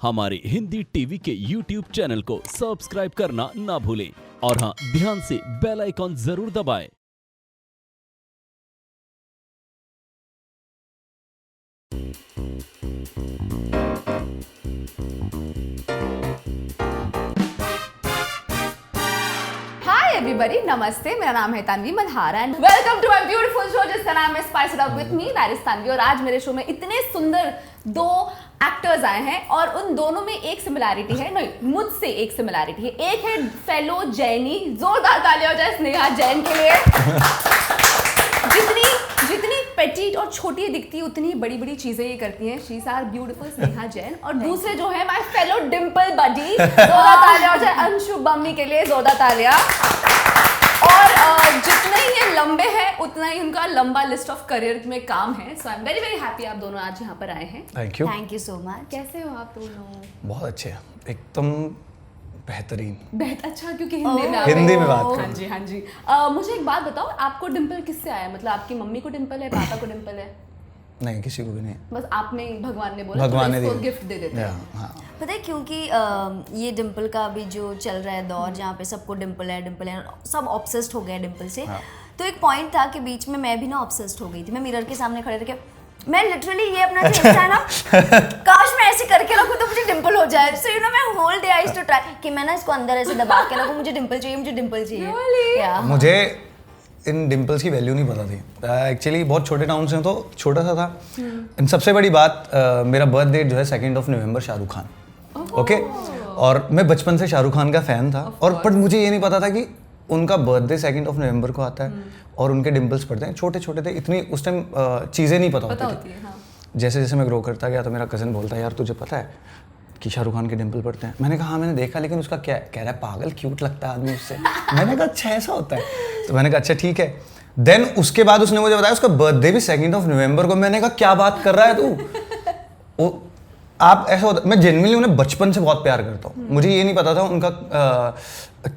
हमारे हिंदी टीवी के YouTube channel को सब्सक्राइब करना ना भूलें और हाँ, ध्यान से बेल आइकॉन जरूर दबाएं। हाय एवरीबॉडी, नमस्ते। मेरा नाम है Tanvi Malhara and welcome to my beautiful show जिसका नाम है spice it up with me, that is Tanvi. और आज मेरे शो में इतने सुंदर दो एक्टर्स आए हैं और उन दोनों में एक सिमिलैरिटी है, नहीं मुझसे एक सिमिलैरिटी है। एक है फेलो जैनी, जोरदार तालियां हो जाए स्नेहा जैन के लिए। जितनी पेटीट और छोटी दिखती है उतनी बड़ी बड़ी चीजें ये करती हैं। She is our beautiful Sneha Jain. और दूसरे जो है माय फेलो डिंपल बडी, जोरदार तालियां हो जाए अंशु बम्मी के लिए, जोरदार तालियां। और जितने ही ये लंबे हैं उतना ही उनका लंबा लिस्ट ऑफ करियर में काम है। So I am very very happy आप दोनों आज यहाँ पर आए हैं। Thank you so much. कैसे हो आप दोनों? बहुत अच्छे हैं, एकदम बेहतरीन। अच्छा, क्योंकि हिंदी में हिंदी में बात करें। हाँ जी हाँ जी। मुझे एक बात बताओ, आपको डिंपल किससे आया? मतलब आपकी मम्मी को डिंपल है, पापा को डिंपल है? नहीं, किसी को भी नहीं। बस आप में भगवान ने बोला, भगवान ने इसको गिफ्ट दे देते हैं। हाँ। पता है क्योंकि ये डिंपल का अभी जो चल रहा है दौर जहाँ पे सबको डिंपल है, सब ऑब्सेस्ड हो गए डिंपल से। हाँ। तो एक पॉइंट था कि बीच में मैं भी ना ऑब्सेस्ड हो गई थी। मैं मिरर के सामने खड़े रह के मैं लिटरली ये अपना जो हिस्सा है ना, काश मैं ऐसे करके रखूं तो मुझे डिंपल हो जाए। सो यू नो मैं whole day I used to try कि मैं ना इसको अंदर ऐसे दबा के रखूं, मुझे डिंपल चाहिए, मुझे डिंपल चाहिए। Really? मुझे इन डिंपल्स की वैल्यू नहीं पता थी। एक्चुअली बहुत छोटे टाउन से तो छोटा सा था। इन सबसे बड़ी बात, मेरा बर्थ डेट जो है 2 नवंबर शाहरुख खान। ओके। और मैं बचपन से शाहरुख खान का फ़ैन था, और बट मुझे ये नहीं पता था कि उनका बर्थडे 2 नवंबर को आता है और उनके डिंपल्स पड़ते हैं। छोटे छोटे थे, इतनी उस टाइम चीज़ें नहीं पता होती थी। हाँ। जैसे जैसे मैं ग्रो करता गया तो मेरा कज़न बोलता है, यार तुझे पता है कि शाहरुख खान के डिंपल पड़ते हैं? मैंने कहा हाँ मैंने देखा, लेकिन उसका क्या है? कह रहा है पागल, क्यूट लगता है आदमी उससे। मैंने कहा अच्छा ऐसा होता है? तो मैंने कहा अच्छा ठीक है। देन उसके बाद उसने मुझे बताया उसका बर्थडे भी 2 नवंबर को। मैंने कहा क्या बात कर रहा है तू? आप ऐसा होता, मैं जेन्युइनली उन्हें बचपन से बहुत प्यार करता हूँ। मुझे ये नहीं पता था उनका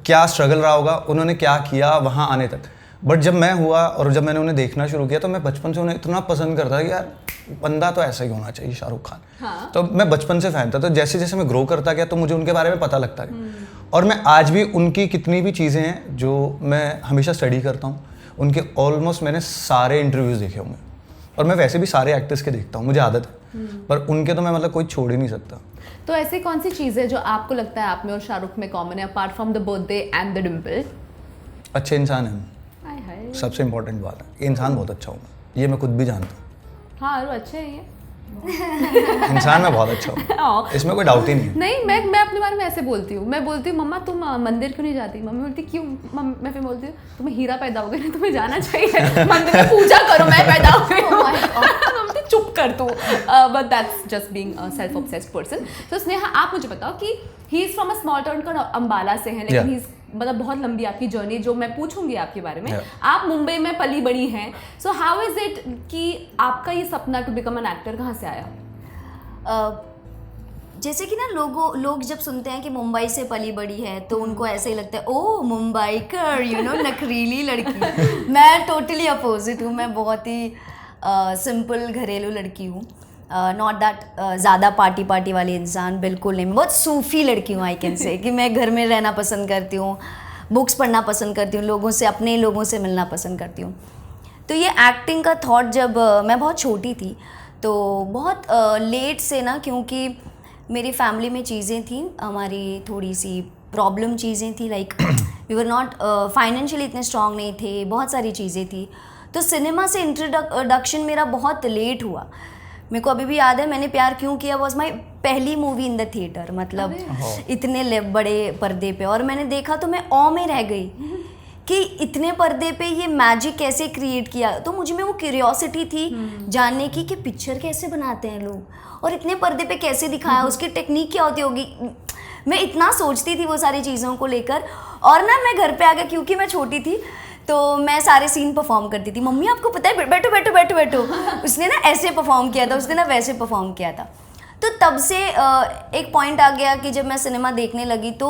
क्या स्ट्रगल रहा होगा, उन्होंने क्या किया वहाँ आने तक। बट जब मैं हुआ और जब मैंने उन्हें देखना शुरू किया तो मैं बचपन से उन्हें इतना पसंद करता था कि यार बंदा तो ऐसा ही होना चाहिए शाहरुख खान। हाँ। तो मैं बचपन से फ़ैन था। तो जैसे जैसे मैं ग्रो करता गया तो मुझे उनके बारे में पता लगता गया। और मैं आज भी उनकी कितनी भी चीज़ें हैं जो मैं हमेशा स्टडी करता हूँ। उनके ऑलमोस्ट मैंने सारे इंटरव्यूज़ देखे होंगे, और मैं वैसे भी सारे एक्टर्स के देखता हूँ, मुझे आदत है। पर उनके तो मैं मतलब कोई छोड़ ही नहीं सकता। तो ऐसी कौन सी चीज़ है जो आपको लगता है आप में और शाहरुख में कॉमन है, apart from the birthday and the Dimple? अच्छे इंसान हैं, हाय हाय। सबसे इम्पोर्टेंट बात है। ये इंसान बहुत अच्छा हूँ, ये मैं खुद भी जानता हूँ। हाँ, और अच्छे हैं ये। इंसान मैं बहुत अच्छा हूँ, इसमें कोई डाउट ही नहीं है। नहीं, मैं अपने बारे में ऐसे बोलती हूँ। मैं बोलती हूँ मम्मा तुम मंदिर क्यों नहीं जाती? मम्मी बोलती क्यों? मैं फिर बोलती हूँ तुम्हें हीरा पैदा हो गया ना, तुम्हें जाना चाहिए मंदिर में पूजा करो, मैं पैदा हो गई हूँ। चुप कर तू। But that's just being a self obsessed person. तो स्नेहा, आप मुझे बताओ कि he is from a small town का अंबाला से है, लेकिन ही इज मतलब बहुत लंबी आपकी जर्नी जो मैं पूछूंगी आपके बारे में। आप मुंबई में पली बड़ी हैं। सो हाउ इज इट कि आपका ये सपना टू बिकम एन एक्टर कहाँ से आया? जैसे कि ना लोग जब सुनते हैं कि मुंबई से पली बड़ी है तो उनको ऐसे ही लगता है ओ मुंबई कर, यू नो नखरीली लड़की। मैं टोटली अपोजिट हूँ। मैं बहुत ही सिंपल घरेलू लड़की हूँ। नॉट दैट ज़्यादा पार्टी वाली इंसान, बिल्कुल नहीं। मैं बहुत सूफी लड़की हूँ, आई कैन से कि मैं घर में रहना पसंद करती हूँ, बुक्स पढ़ना पसंद करती हूँ, लोगों से अपने लोगों से मिलना पसंद करती हूँ। तो ये एक्टिंग का थॉट जब मैं बहुत छोटी थी तो बहुत लेट से ना, क्योंकि मेरी फैमिली में चीज़ें थी, हमारी थोड़ी सी प्रॉब्लम चीज़ें थी, like we were not financially इतने स्ट्रॉन्ग नहीं थे, बहुत सारी चीज़ें थी। तो सिनेमा से इंट्रोडक्शन मेरा बहुत लेट हुआ। मेरे को अभी भी याद है, मैंने प्यार क्यों किया वॉज माई पहली मूवी इन द थिएटर, मतलब इतने बड़े पर्दे पे। और मैंने देखा तो मैं ऑ में रह गई कि इतने पर्दे पे ये मैजिक कैसे क्रिएट किया। तो मुझे में वो क्यूरियोसिटी थी जानने की कि पिक्चर कैसे बनाते हैं लोग और इतने पर्दे पे कैसे दिखाया, उसकी टेक्निक क्या होती होगी। मैं इतना सोचती थी वो सारी चीज़ों को लेकर। और ना मैं घर पे आ गया, क्योंकि मैं छोटी थी तो मैं सारे सीन परफॉर्म करती थी। मम्मी आपको पता है, बैठो बैठो बैठो बैठो, उसने ना ऐसे परफॉर्म किया था, उसने ना वैसे परफॉर्म किया था। तो तब से एक पॉइंट आ गया कि जब मैं सिनेमा देखने लगी तो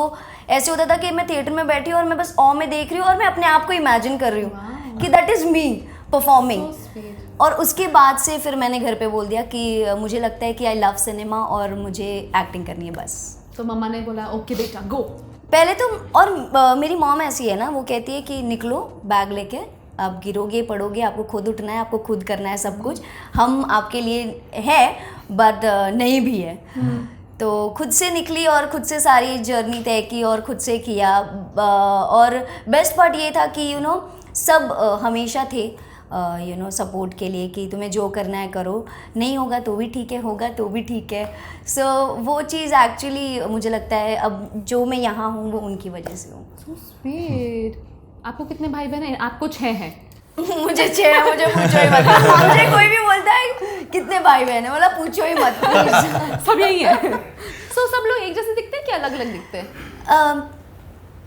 ऐसे होता था कि मैं थिएटर में बैठी हूँ और मैं बस ऑ में देख रही हूँ और मैं अपने आप को इमेजिन कर रही हूँ कि दैट इज़ मी परफॉर्मिंग। और उसके बाद से फिर मैंने घर पे बोल दिया कि मुझे लगता है कि आई लव सिनेमा और मुझे एक्टिंग करनी है बस। तो मम्मा ने बोला ओके बेटा गो। पहले तो और मेरी मॉम ऐसी है ना, वो कहती है कि निकलो बैग लेके, आप गिरोगे पड़ोगे, आपको खुद उठना है, आपको खुद करना है सब कुछ, हम आपके लिए है बट नहीं भी है। तो खुद से निकली और खुद से सारी जर्नी तय की और खुद से किया। और बेस्ट पार्ट ये था कि सब हमेशा थे सपोर्ट के लिए कि तुम्हें जो करना है करो, नहीं होगा तो भी ठीक है, होगा तो भी ठीक है। सो वो चीज़ एक्चुअली मुझे लगता है अब जो मैं यहाँ हूँ वो उनकी वजह से हूँ। So sweet। आपको कितने भाई बहन हैं? आपको 6 हैं। मुझे 6 है, मुझे पूछो ही मत। मुझे कोई भी बोलता है कितने भाई बहन है, मतलब पूछो ही मत प्लीज। सब यही है। So सब लोग एक जैसे दिखते हैं कि अलग अलग दिखते हैं?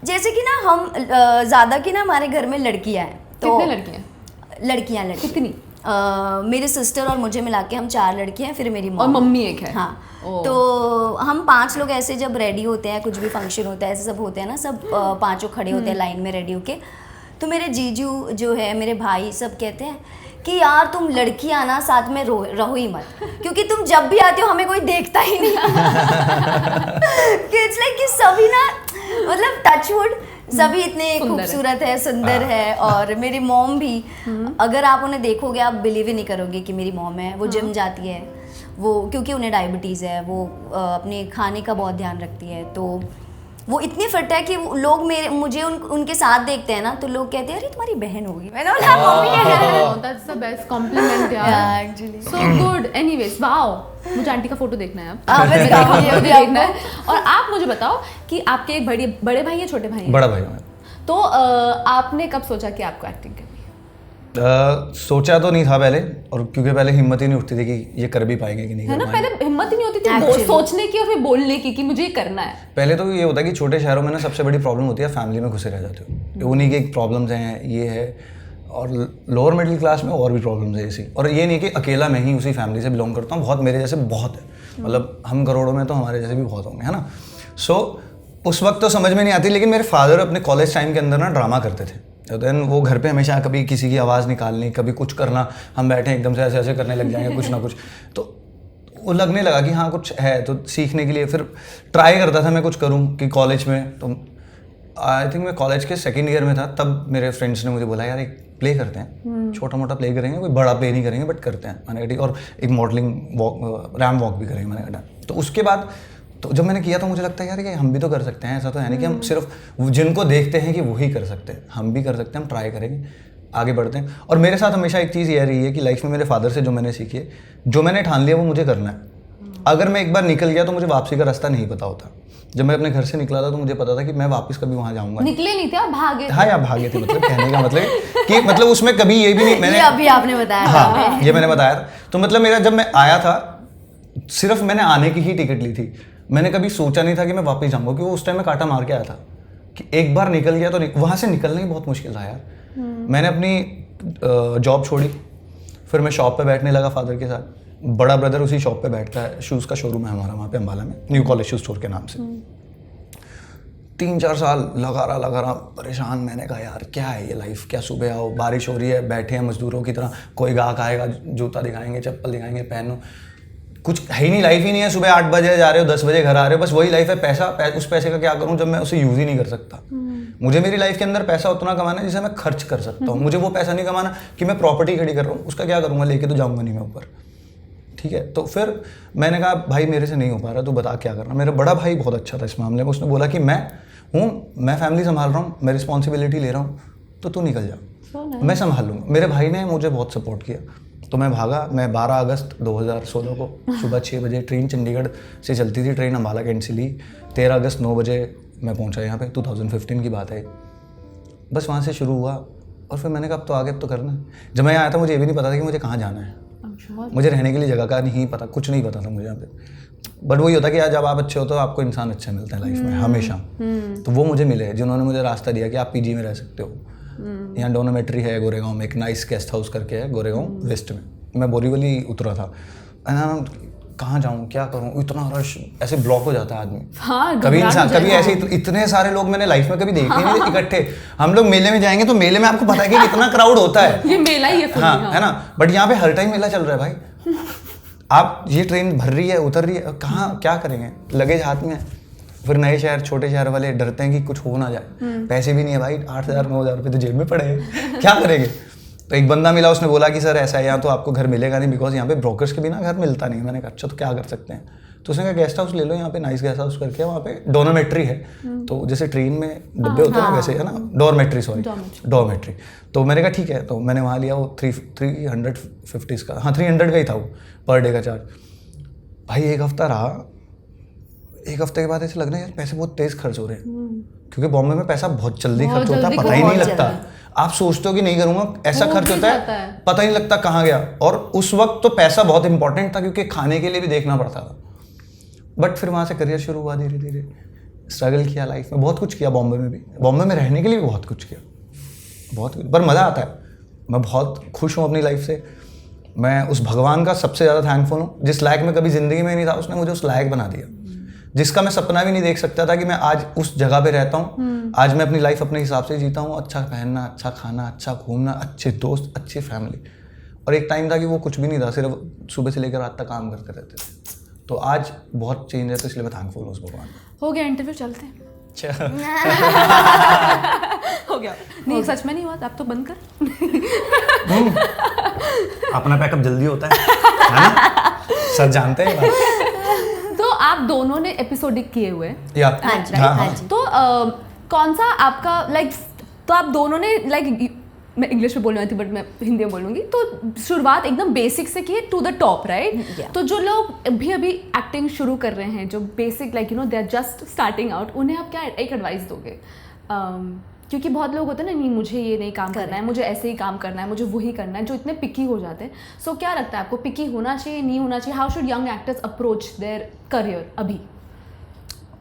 जैसे कि ना हम ज़्यादा की ना हमारे घर में लड़कियाँ हैं। तो कितने लड़कियाँ? लड़कियाँ कितनी? मेरी सिस्टर और मुझे मिला के हम 4 लड़कियाँ हैं, फिर मेरी और मम्मी एक है। हाँ। तो हम 5 लोग ऐसे जब रेडी होते हैं, कुछ भी फंक्शन होता है, ऐसे सब होते हैं ना, सब 5 खड़े होते हैं लाइन में रेडी होके। तो मेरे जीजू जो है, मेरे भाई सब कहते हैं कि यार तुम लड़की आना साथ में रहो ही मत, क्योंकि तुम जब भी आते हो हमें कोई देखता ही नहीं। कि इट्स लाइक कि सभी ना, मतलब टचवुड सभी इतने खूबसूरत है, सुंदर है। और मेरी मॉम भी, अगर आप उन्हें देखोगे आप बिलीव ही नहीं करोगे कि मेरी मॉम है। वो जिम जाती है, वो क्योंकि उन्हें डायबिटीज़ है, वो अपने खाने का बहुत ध्यान रखती है। तो वो इतनी फिट है कि लोग मुझे उनके साथ देखते हैं ना, तो लोग कहते हैं अरे तुम्हारी बहन होगी। मैंने बोला मम्मी है। That's the best compliment यार। Actually So good। Anyways, wow। मुझे आंटी का फोटो देखना है अब। मैं दिखाऊंगी अभी देखना आपको। है। और आप मुझे बताओ कि आपके एक बड़े भाई या छोटे भाई हैं? बड़ा भाई हूँ मैं। तो आपने कब सोचा कि आपको एक्टिंग करनी है? सोचा तो नहीं था पहले, और क्योंकि पहले हिम्मत ही नहीं उठती थी कि ये कर भी पाएंगे कि नहीं है कर ना, पाएंगे। पहले हिम्मत ही नहीं होती थी Actually। सोचने की और फिर बोलने की कि मुझे ये करना है। पहले तो ये होता है कि छोटे शहरों में ना सबसे बड़ी प्रॉब्लम होती है फैमिली में घुसे रह जाते हो, उन्हीं की प्रॉब्लम्स हैं, ये है। और लोअर मिडिल क्लास में और भी प्रॉब्लम्स है ऐसी। और ये नहीं कि अकेला मैं ही उसी फैमिली से बिलोंग करता हूँ, बहुत मेरे जैसे बहुत है, मतलब हम करोड़ों में तो हमारे जैसे भी बहुत होंगे, है ना। सो उस वक्त तो समझ में नहीं आती, लेकिन मेरे फादर अपने कॉलेज टाइम के अंदर ना ड्रामा करते थे। तो देन वो घर पे हमेशा कभी किसी की आवाज़ निकालनी, कभी कुछ करना, हम बैठे एकदम से ऐसे ऐसे करने लग जाएंगे कुछ ना कुछ। तो वो लगने लगा कि हाँ कुछ है, तो सीखने के लिए फिर ट्राई करता था मैं कुछ करूँ कि कॉलेज में। तो आई थिंक मैं कॉलेज के 2nd ईयर में था, तब मेरे फ्रेंड्स ने मुझे बोला यार एक प्ले करते हैं, छोटा मोटा प्ले करेंगे, कोई बड़ा प्ले नहीं करेंगे बट करते हैं। मैंने कहा ठीक, और एक मॉडलिंग वॉक, रैम वॉक भी करेंगे। मैंने कहा तो उसके बाद तो जब मैंने किया तो मुझे लगता है यार कि हम भी तो कर सकते हैं। ऐसा तो है नहीं कि हम सिर्फ जिनको देखते हैं कि वही कर सकते हैं, हम भी कर सकते हैं, हम ट्राई करेंगे, आगे बढ़ते हैं। और मेरे साथ हमेशा एक चीज़ ये रही है कि लाइफ में मेरे फादर से जो मैंने सीखी है, जो मैंने ठान लिया वो मुझे करना है। अगर मैं एक बार निकल गया तो मुझे वापसी का रास्ता नहीं पता होता। जब मैं अपने घर से निकला था तो मुझे पता था कि मैं वापस कभी वहाँ जाऊँगा। निकले नहीं थे आप, भागे थे? हाँ यार भागे थे, मतलब कहने का मतलब कि मतलब उसमें कभी ये भी नहीं मैंने, ये अभी आपने बताया। हाँ ये मैंने बताया। तो मतलब मेरा जब मैं आया था सिर्फ मैंने आने की ही टिकट ली थी, मैंने कभी सोचा नहीं था कि मैं वापस जाऊँगा, क्योंकि उस टाइम मैं कांटा मार के आया था कि एक बार निकल गया तो वहाँ से निकलना ही बहुत मुश्किल था यार। मैंने अपनी जॉब छोड़ी, फिर मैं शॉप पे बैठने लगा फादर के साथ। बड़ा ब्रदर उसी शॉप पे बैठता है, शूज़ का शोरूम है हमारा वहाँ पे अम्बाला में, न्यू कॉलेज शूज स्टोर के नाम से। 3-4 साल लगा रहा परेशान। मैंने कहा यार क्या है ये लाइफ, क्या सुबह आओ, बारिश हो रही है, बैठे हैं मजदूरों की तरह, कोई गाहक आएगा जूता दिखाएंगे, चप्पल दिखाएंगे, पहनो, कुछ है ही नहीं, लाइफ ही नहीं है। सुबह 8 बजे जा रहे हो, 10 बजे घर आ रहे हो, बस वही लाइफ है। पैसा उस पैसे का क्या करूं जब मैं उसे यूज़ ही नहीं कर सकता। मुझे मेरी लाइफ के अंदर पैसा उतना कमाना है जिसे मैं खर्च कर सकता हूँ। मुझे वो पैसा नहीं कमाना कि मैं प्रॉपर्टी खड़ी कर रहा हूँ, उसका क्या करूँगा, लेके तो जाऊँगा नहीं मैं ऊपर, ठीक है। तो फिर मैंने कहा भाई मेरे से नहीं हो पा रहा, तू बता क्या करना। मेरा बड़ा भाई बहुत अच्छा था इस मामले में, उसने बोला कि मैं फैमिली संभाल रहा हूँ, मैं रिस्पॉन्सिबिलिटी ले रहा हूँ, तो तू निकल जा, मैं संभाल लूँगा। मेरे भाई ने मुझे बहुत सपोर्ट किया, तो मैं भागा। मैं 12 अगस्त 2016 को सुबह 6 बजे ट्रेन, चंडीगढ़ से चलती थी ट्रेन, अम्बाला कैंट से ली। 13 अगस्त 9 बजे मैं पहुंचा यहाँ पे, 2015 की बात है। बस वहाँ से शुरू हुआ और फिर मैंने कहा अब तो आगे, अब तो करना है। जब मैं आया था मुझे ये भी नहीं पता था कि मुझे कहाँ जाना है, मुझे रहने के लिए जगह का नहीं पता, कुछ नहीं पता था मुझे यहाँ पे। बट वही होता कि यार जब आप अच्छे हो तो आपको इंसान अच्छे मिलते हैं लाइफ में हमेशा। तो वो मुझे मिले जिन्होंने मुझे रास्ता दिया कि आप पीजी में रह सकते हो। यहाँ डोनोमेट्री है गोरेगांव में, एक नाइस गेस्ट हाउस करके है गोरेगांव वेस्ट में। मैं बोरीवली उतरा था, कहाँ जाऊँ, क्या करूँ, इतना रश, ऐसे ब्लॉक हो जाता है आदमी। हाँ, कभी घबराहट इंसान हो कभी जाता ऐसे इतने सारे लोग मैंने लाइफ में कभी देखे ही नहीं इकट्ठे। हम लोग मेले में जाएंगे तो मेले में आपको पता है कि कितना क्राउड होता है, ये मेला ही है fully, हाँ, है ना। बट यहाँ पे हर टाइम मेला चल रहा है भाई। आप ये ट्रेन भर रही है, उतर रही है, कहाँ क्या करेंगे, लगेज हाथ में। फिर नए शहर, छोटे शहर वाले डरते हैं कि कुछ हो ना जाए, पैसे भी नहीं है भाई, 8,000 9,000 रुपये तो जेब में पड़े हैं, क्या करेंगे। तो एक बंदा मिला, उसने बोला कि सर ऐसा है यहाँ तो आपको घर मिलेगा नहीं, बिकॉज यहाँ पे ब्रोकर्स के बिना घर मिलता नहीं। मैंने कहा अच्छा तो क्या कर सकते हैं, तो उसने कहा गेस्ट हाउस ले लो, यहाँ पे नाइस गेस्ट हाउस करके, वहाँ पे डॉर्मेट्री है। तो जैसे ट्रेन में डब्बे होते हैं वैसे, है ना, डॉर्मेट्री, सॉरी डॉर्मेट्री। तो मैंने कहा ठीक है, तो मैंने वहाँ लिया, वो 350 का, हाँ 300 का ही था वो पर डे का चार्ज। भाई एक हफ्ता रहा, एक हफ्ते के बाद ऐसे लगना यार पैसे बहुत तेज खर्च हो रहे हैं, क्योंकि बॉम्बे में पैसा बहुत जल्दी खर्च होता है, पता ही नहीं लगता। आप सोचते हो कि नहीं करूंगा, ऐसा खर्च होता है, पता ही नहीं लगता कहाँ गया। और उस वक्त तो पैसा बहुत इंपॉर्टेंट था, क्योंकि खाने के लिए भी देखना पड़ता था। बट फिर वहाँ से करियर शुरू हुआ, धीरे धीरे स्ट्रगल किया लाइफ में, बहुत कुछ किया बॉम्बे में भी, बॉम्बे में रहने के लिए भी बहुत कुछ किया, बहुत कुछ, पर मज़ा आता है। मैं बहुत खुश हूँ अपनी लाइफ से। मैं उस भगवान का सबसे ज़्यादा थैंकफुल हूँ, जिस लायक में कभी ज़िंदगी में नहीं था, उसने मुझे उस लायक बना दिया, जिसका मैं सपना भी नहीं देख सकता था कि मैं आज उस जगह पे रहता हूँ। आज मैं अपनी लाइफ अपने हिसाब से जीता हूँ, अच्छा पहनना, अच्छा खाना, अच्छा घूमना, अच्छे दोस्त, अच्छी फैमिली। और एक टाइम था कि वो कुछ भी नहीं था, सिर्फ सुबह से लेकर रात तक काम करते रहते थे। तो आज बहुत चेंज है, तो इसलिए मैं थैंकफुल हूँ उस भगवान को। हो गया इंटरव्यू, चलते हैं। हो गया नहीं, सच में नहीं हुआ, आप तो बंद कर। अपना पैकअप जल्दी होता है ना? सब जानते हैं बात। तो आप दोनों ने एपिसोडिक किए हुए हैं, या हाँ जी, हाँ, हाँ हाँ। जी। तो कौन सा आपका लाइक, तो आप दोनों ने लाइक, मैं इंग्लिश में बोलने वाली थी बट मैं हिंदी में बोलूँगी, तो शुरुआत एकदम बेसिक से की है to the top, right? Yeah. तो जो लोग भी अभी एक्टिंग शुरू कर रहे हैं, जो basic like you know they are just starting out, उन्हें आप क्या एक एडवाइस दोगे? क्योंकि बहुत लोग होते हैं ना, नहीं मुझे ये नहीं काम करना है, मुझे ऐसे ही काम करना है, मुझे वही करना है, जो इतने पिकी हो जाते हैं। सो क्या लगता है आपको, पिकी होना चाहिए, नहीं होना चाहिए? How should young actors approach their career अभी?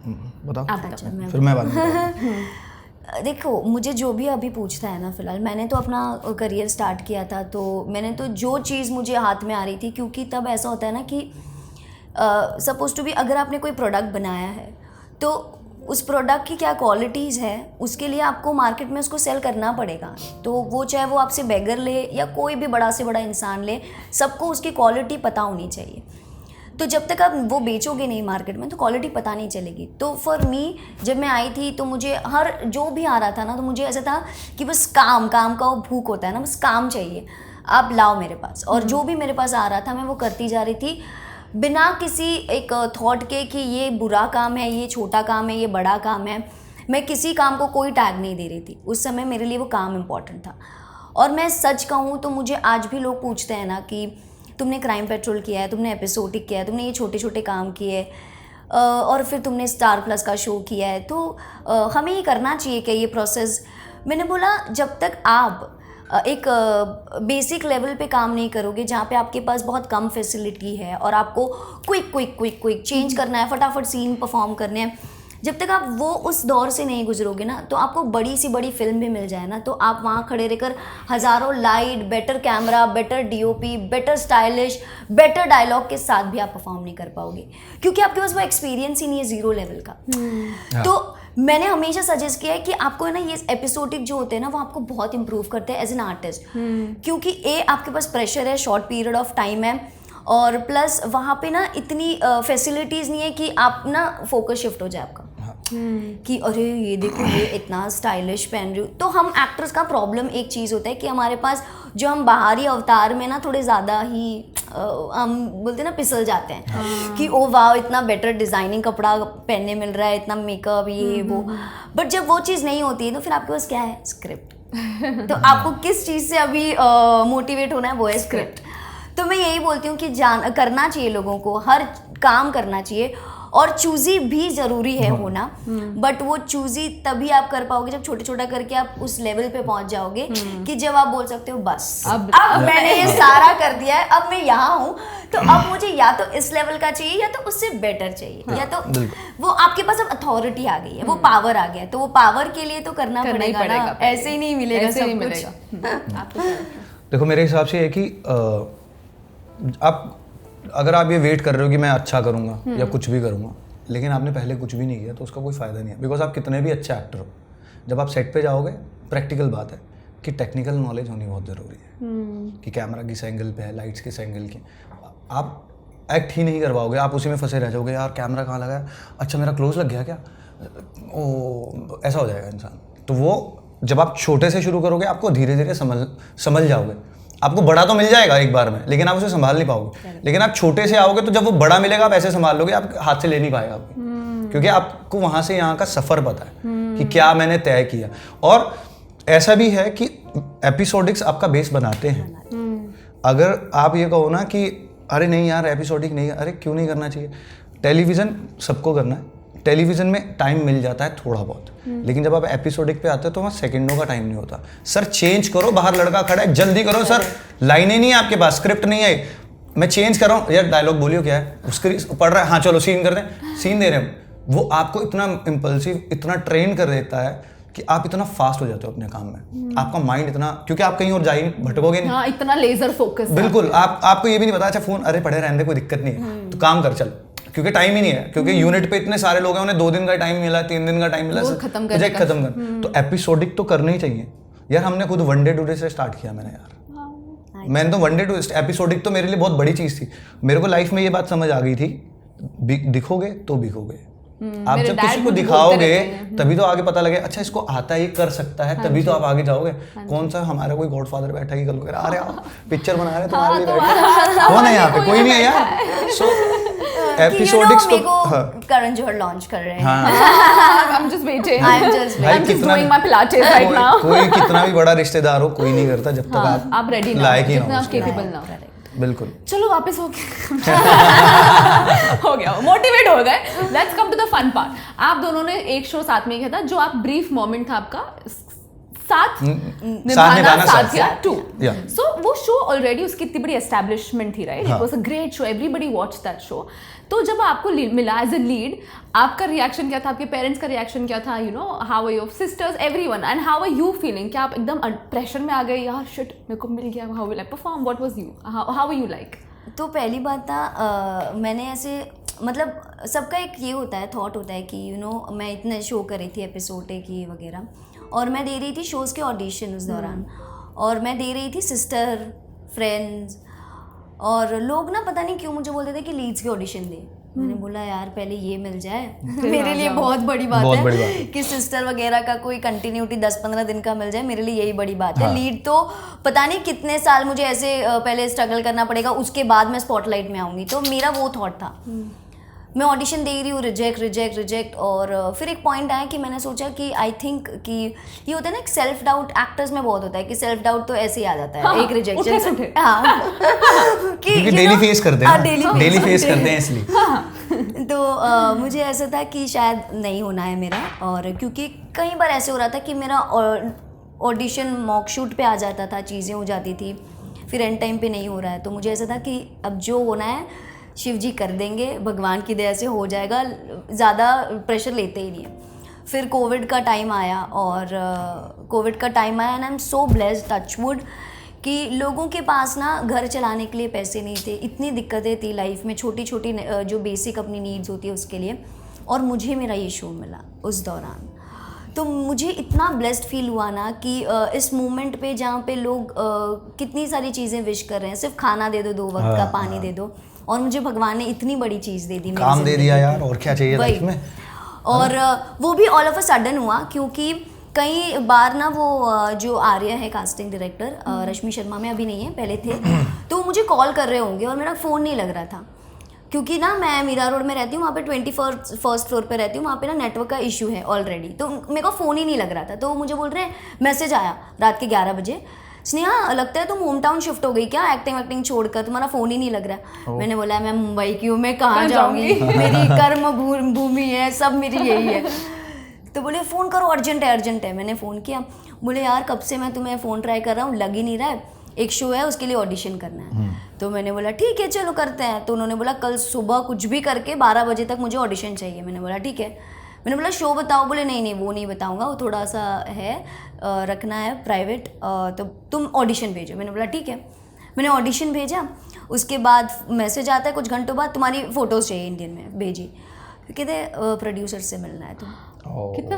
बताओ, आप बताओ। अच्छा, फिर मैं बात बताऊँ। देखो, मुझे जो भी अभी पूछता है ना, फिलहाल मैंने तो अपना करियर स्टार्ट किया था, तो मैंने तो जो चीज़ मुझे हाथ में आ रही थी, क्योंकि तब ऐसा होता है ना कि सपोज टू बी अगर आपने कोई प्रोडक्ट बनाया है, तो उस प्रोडक्ट की क्या क्वालिटीज़ है, उसके लिए आपको मार्केट में उसको सेल करना पड़ेगा। तो वो चाहे वो आपसे बेगर ले या कोई भी बड़ा से बड़ा इंसान ले, सबको उसकी क्वालिटी पता होनी चाहिए। तो जब तक आप वो बेचोगे नहीं मार्केट में, तो क्वालिटी पता नहीं चलेगी। तो फॉर मी, जब मैं आई थी तो मुझे हर जो भी आ रहा था ना, तो मुझे ऐसा था कि बस काम का वो भूख होता है ना, बस काम चाहिए, आप लाओ मेरे पास। और जो भी मेरे पास आ रहा था मैं वो करती जा रही थी, बिना किसी एक थॉट के कि ये बुरा काम है, ये छोटा काम है, ये बड़ा काम है। मैं किसी काम को कोई टैग नहीं दे रही थी उस समय, मेरे लिए वो काम इम्पॉर्टेंट था। और मैं सच कहूँ तो मुझे आज भी लोग पूछते हैं ना कि तुमने क्राइम पेट्रोल किया है, तुमने एपिसोडिक किया है, तुमने ये छोटे छोटे काम किए, और फिर तुमने स्टार प्लस का शो किया है, तो हमें ये करना चाहिए क्या ये प्रोसेस? मैंने बोला जब तक आप एक बेसिक लेवल पे काम नहीं करोगे, जहाँ पे आपके पास बहुत कम फैसिलिटी है और आपको क्विक चेंज करना है, फटाफट सीन परफॉर्म करने हैं, जब तक आप वो उस दौर से नहीं गुजरोगे ना, तो आपको बड़ी सी बड़ी फिल्म भी मिल जाए ना, तो आप वहाँ खड़े रहकर हज़ारों light, better camera, better DOP, better stylish, better dialogue के साथ भी आप परफॉर्म नहीं कर पाओगे, क्योंकि आपके पास वो एक्सपीरियंस ही नहीं है ज़ीरो लेवल का। तो मैंने हमेशा सजेस्ट किया है कि आपको है ना, ये एपिसोडिक जो होते हैं ना, वो आपको बहुत इंप्रूव करते हैं एज एन आर्टिस्ट, क्योंकि आपके पास प्रेशर है, शॉर्ट पीरियड ऑफ टाइम है, और प्लस वहाँ पे ना इतनी फैसिलिटीज़ नहीं है कि आप ना फोकस शिफ्ट हो जाए आपका कि अरे ये देखो ये इतना स्टाइलिश पहन रही हूँ। तो हम एक्टर्स का प्रॉब्लम एक चीज़ होता है कि हमारे पास जो हम बाहरी अवतार में ना थोड़े ज़्यादा ही हम बोलते हैं ना पिसल जाते हैं कि ओ वाह इतना बेटर डिज़ाइनिंग कपड़ा पहनने मिल रहा है, इतना मेकअप ये वो। बट जब वो चीज़ नहीं होती है तो फिर आपके पास क्या है? स्क्रिप्ट। तो आपको किस चीज़ से अभी मोटिवेट होना है, वो है स्क्रिप्ट। तो मैं यही बोलती हूँ कि करना चाहिए लोगों को, हर काम करना चाहिए, और चूज़ी भी ज़रूरी है होना, बट वो चूज़ी तभी आप कर पाओगे जब छोटे छोटा करके आप उस लेवल पे पहुंच जाओगे कि जब आप बोल सकते हो बस अब मैंने ये सारा कर दिया है, अब मैं यहाँ हूँ, तो अब मुझे या तो इस लेवल का चाहिए या तो उससे बेटर चाहिए, या तो वो आपके पास अब अथॉरिटी आ गई है, वो पावर आ गया है, तो वो पावर के लिए तो करना पड़ेगा ना, ऐसे ही नहीं मिलेगा सब कुछ। देखो मेरे हिसाब से है कि आप अगर आप ये वेट कर रहे हो कि मैं अच्छा करूँगा या कुछ भी करूँगा, लेकिन आपने पहले कुछ भी नहीं किया तो उसका कोई फ़ायदा नहीं है। बिकॉज आप कितने भी अच्छे एक्टर हो, जब आप सेट पे जाओगे, प्रैक्टिकल बात है कि टेक्निकल नॉलेज होनी बहुत ज़रूरी है कि कैमरा किस एंगल पे है, लाइट्स किस एंगल की। आप एक्ट ही नहीं कर पाओगे, आप उसी में फंसे रह जाओगे, यार कैमरा कहाँ लगा है, अच्छा मेरा क्लोज लग गया क्या, ओ ऐसा हो जाएगा इंसान। तो वो जब आप छोटे से शुरू करोगे, आपको धीरे धीरे समझ जाओगे। आपको बड़ा तो मिल जाएगा एक बार में, लेकिन आप उसे संभाल नहीं पाओगे। लेकिन आप छोटे से आओगे तो जब वो बड़ा मिलेगा आप ऐसे संभाल लोगे, आप हाथ से ले नहीं पाएगा आपको, क्योंकि आपको वहाँ से यहाँ का सफ़र पता है कि क्या मैंने तय किया। और ऐसा भी है कि एपिसोडिक्स आपका बेस बनाते हैं। अगर आप ये कहो ना कि अरे नहीं यार एपिसोडिक नहीं, अरे क्यों नहीं करना चाहिए, टेलीविज़न सबको करना है, टेलीविज़न में टाइम मिल जाता है थोड़ा बहुत, लेकिन जब आप एपिसोडिक पे आते हो तो वहाँ सेकंडों का टाइम नहीं होता। सर चेंज करो, बाहर लड़का खड़ा है, जल्दी करो सर, लाइनें नहीं है आपके पास, स्क्रिप्ट नहीं है, मैं चेंज कर रहा हूँ, यार डायलॉग बोलियो क्या है, उसके पढ़ रहा है, हाँ चलो सीन कर दें, सीन दे रहे हैं। वो आपको इतना इम्पल्सिव, इतना ट्रेन कर देता है कि आप इतना फास्ट हो जाते हो अपने काम में, आपका माइंड इतना, क्योंकि आप कहीं और जा ही भटकोगे नहीं। हाँ, इतना लेजर फोकस। बिल्कुल, आपको ये भी नहीं पता, अच्छा फोन अरे पड़े रहने दे, कोई दिक्कत नहीं है, तो काम कर चल, क्योंकि टाइम ही नहीं है, क्योंकि यूनिट पे इतने सारे लोग हैं, उन्हें 2 दिन का टाइम मिला, 3 दिन का टाइम मिला, प्रोजेक्ट खत्म कर। तो एपिसोडिक तो करना ही चाहिए यार। हमने खुद वन डे टू डे से स्टार्ट किया मैंने यार, मैंने तो वन डे टू एपिसोडिक तो मेरे लिए बहुत बड़ी चीज़ थी। मेरे को लाइफ में ये बात समझ आ गई थी, दिखोगे तो बिकोगे। आप जब किसी को दिखाओगे तभी तो आगे पता लगे, अच्छा इसको आता है, ये कर सकता है, तभी तो आप आगे जाओगे। कौन सा हमारा कोई गॉडफादर बैठा ही कल को अरे पिक्चर बना रहे तुम्हारे लिए बैठे, कौन है यहाँ पे, कोई नहीं है यार। सो एपिसोडिक्स तो करण जौहर लॉन्च कर रहे हैं। I'm just waiting. I'm just doing my pilates right now. कोई कितना भी बड़ा रिश्तेदार हो, कोई नहीं करता जब तक आप रेडी ना लायक ही जितना ना आप केपेबल ना हो। बिल्कुल। चलो वापस हो गया मोटिवेट हो गए। Let's come to the fun part. आप दोनों ने एक शो साथ में किया था, जो आप ब्रीफ मोमेंट था आपका साथ निभाना साथिया 2। सो वो शो ऑलरेडी उसकी इतनी बड़ी एस्टैब्लिशमेंट थी, right? It was a great show, everybody watch that show. तो जब आपको मिला एज अ लीड, आपका रिएक्शन क्या था, आपके पेरेंट्स का रिएक्शन क्या था, you know how are your sisters, everyone, and how are you feeling? क्या आप एकदम प्रेशर में आ गए, यार शिट मेरे को मिल गया, how will I perform, what was you, how are you like? तो पहली बात था मैंने ऐसे, मतलब सबका एक ये होता है, थॉट होता है कि यू नो मैं इतने शो कर रही थी, एपिसोड की वगैरह, और मैं दे रही थी शोज़ के ऑडिशन उस दौरान, और मैं दे रही थी सिस्टर, फ्रेंड्स, और लोग ना पता नहीं क्यों मुझे बोलते थे कि लीड्स के ऑडिशन दे। मैंने बोला यार पहले ये मिल जाए मेरे लिए बहुत बड़ी बात है कि सिस्टर वगैरह का कोई कंटिन्यूटी 10-15 दिन का मिल जाए, मेरे लिए यही बड़ी बात है। लीड तो पता नहीं कितने साल मुझे ऐसे पहले स्ट्रगल करना पड़ेगा, उसके बाद मैं स्पॉटलाइट में आऊँगी। तो मेरा वो थॉट था। मैं ऑडिशन दे रही हूँ, रिजेक्ट, और फिर एक पॉइंट आया कि मैंने सोचा कि आई थिंक कि ये होता है ना, एक सेल्फ डाउट एक्टर्स में बहुत होता है कि सेल्फ डाउट तो ऐसे ही आ जाता है। हाँ, एक रिजेक्शन से, हाँ क्योंकि डेली फेस करते हैं, डेली फेस करते हैं इसलिए। तो मुझे ऐसा था कि शायद नहीं होना है मेरा, और क्योंकि कई बार ऐसे हो रहा था कि मेरा ऑडिशन मॉक शूट पे आ जाता था, चीज़ें हो जाती थी, फिर एंड टाइम पे नहीं हो रहा है। तो मुझे ऐसा था कि अब जो होना है शिव जी कर देंगे, भगवान की दया से हो जाएगा, ज़्यादा प्रेशर लेते ही नहीं है। फिर कोविड का टाइम आया, और कोविड का टाइम आया and I am so blessed, touch wood, कि लोगों के पास ना घर चलाने के लिए पैसे नहीं थे, इतनी दिक्कतें थी लाइफ में, छोटी छोटी जो बेसिक अपनी नीड्स होती है उसके लिए, और मुझे मेरा ये शो मिला उस दौरान। तो मुझे इतना ब्लेस्ड फील हुआ ना कि इस मोमेंट पे जहाँ पे लोग कितनी सारी चीज़ें विश कर रहे हैं, सिर्फ खाना दे दो, 2 वक्त का पानी दे दो, और मुझे भगवान ने इतनी बड़ी चीज़ दे दी, काम दे दिया यार, और क्या चाहिए लाइफ में। और वो भी ऑल ऑफ अ सडन हुआ, क्योंकि कई बार ना वो जो आर्य है कास्टिंग डायरेक्टर, रश्मि शर्मा में अभी नहीं है, पहले थे, तो वो मुझे कॉल कर रहे होंगे और मेरा फ़ोन नहीं लग रहा था, क्योंकि ना मैं मीरा रोड में रहती हूँ, वहाँ पे 21st फ्लोर पे रहती हूँ, वहाँ पे ना नेटवर्क का इशू है ऑलरेडी, तो मेरे को फ़ोन ही नहीं लग रहा था। तो मुझे बोल रहे हैं, मैसेज आया रात के 11 बजे, स्नेहा लगता है तुम होम टाउन शिफ्ट हो गई क्या, एक्टिंग छोड़कर, तुम्हारा फ़ोन ही नहीं लग रहा। मैंने बोला मैं मुंबई की हूँ, मैं कहाँ जाऊँगी, मेरी कर्म भूमि है, सब मेरी यही है। तो बोले फ़ोन करो, अर्जेंट है। मैंने फ़ोन किया, बोले यार कब से मैं तुम्हें फ़ोन ट्राई कर रहा हूँ, लग ही नहीं रहा है, एक शो है उसके लिए ऑडिशन करना है। तो मैंने बोला ठीक है चलो करते हैं। तो उन्होंने बोला कल सुबह कुछ भी करके 12 बजे तक मुझे ऑडिशन चाहिए। मैंने बोला ठीक है। मैंने बोला शो बताओ, बोले नहीं वो नहीं बताऊंगा, वो थोड़ा सा है रखना है प्राइवेट, तो तुम ऑडिशन भेजो। मैंने बोला ठीक है। मैंने ऑडिशन भेजा, उसके बाद मैसेज आता है कुछ घंटों बाद, तुम्हारी फ़ोटोज़ चाहिए इंडियन में, भेजी। तो कहते प्रोड्यूसर से मिलना है तुम। कितना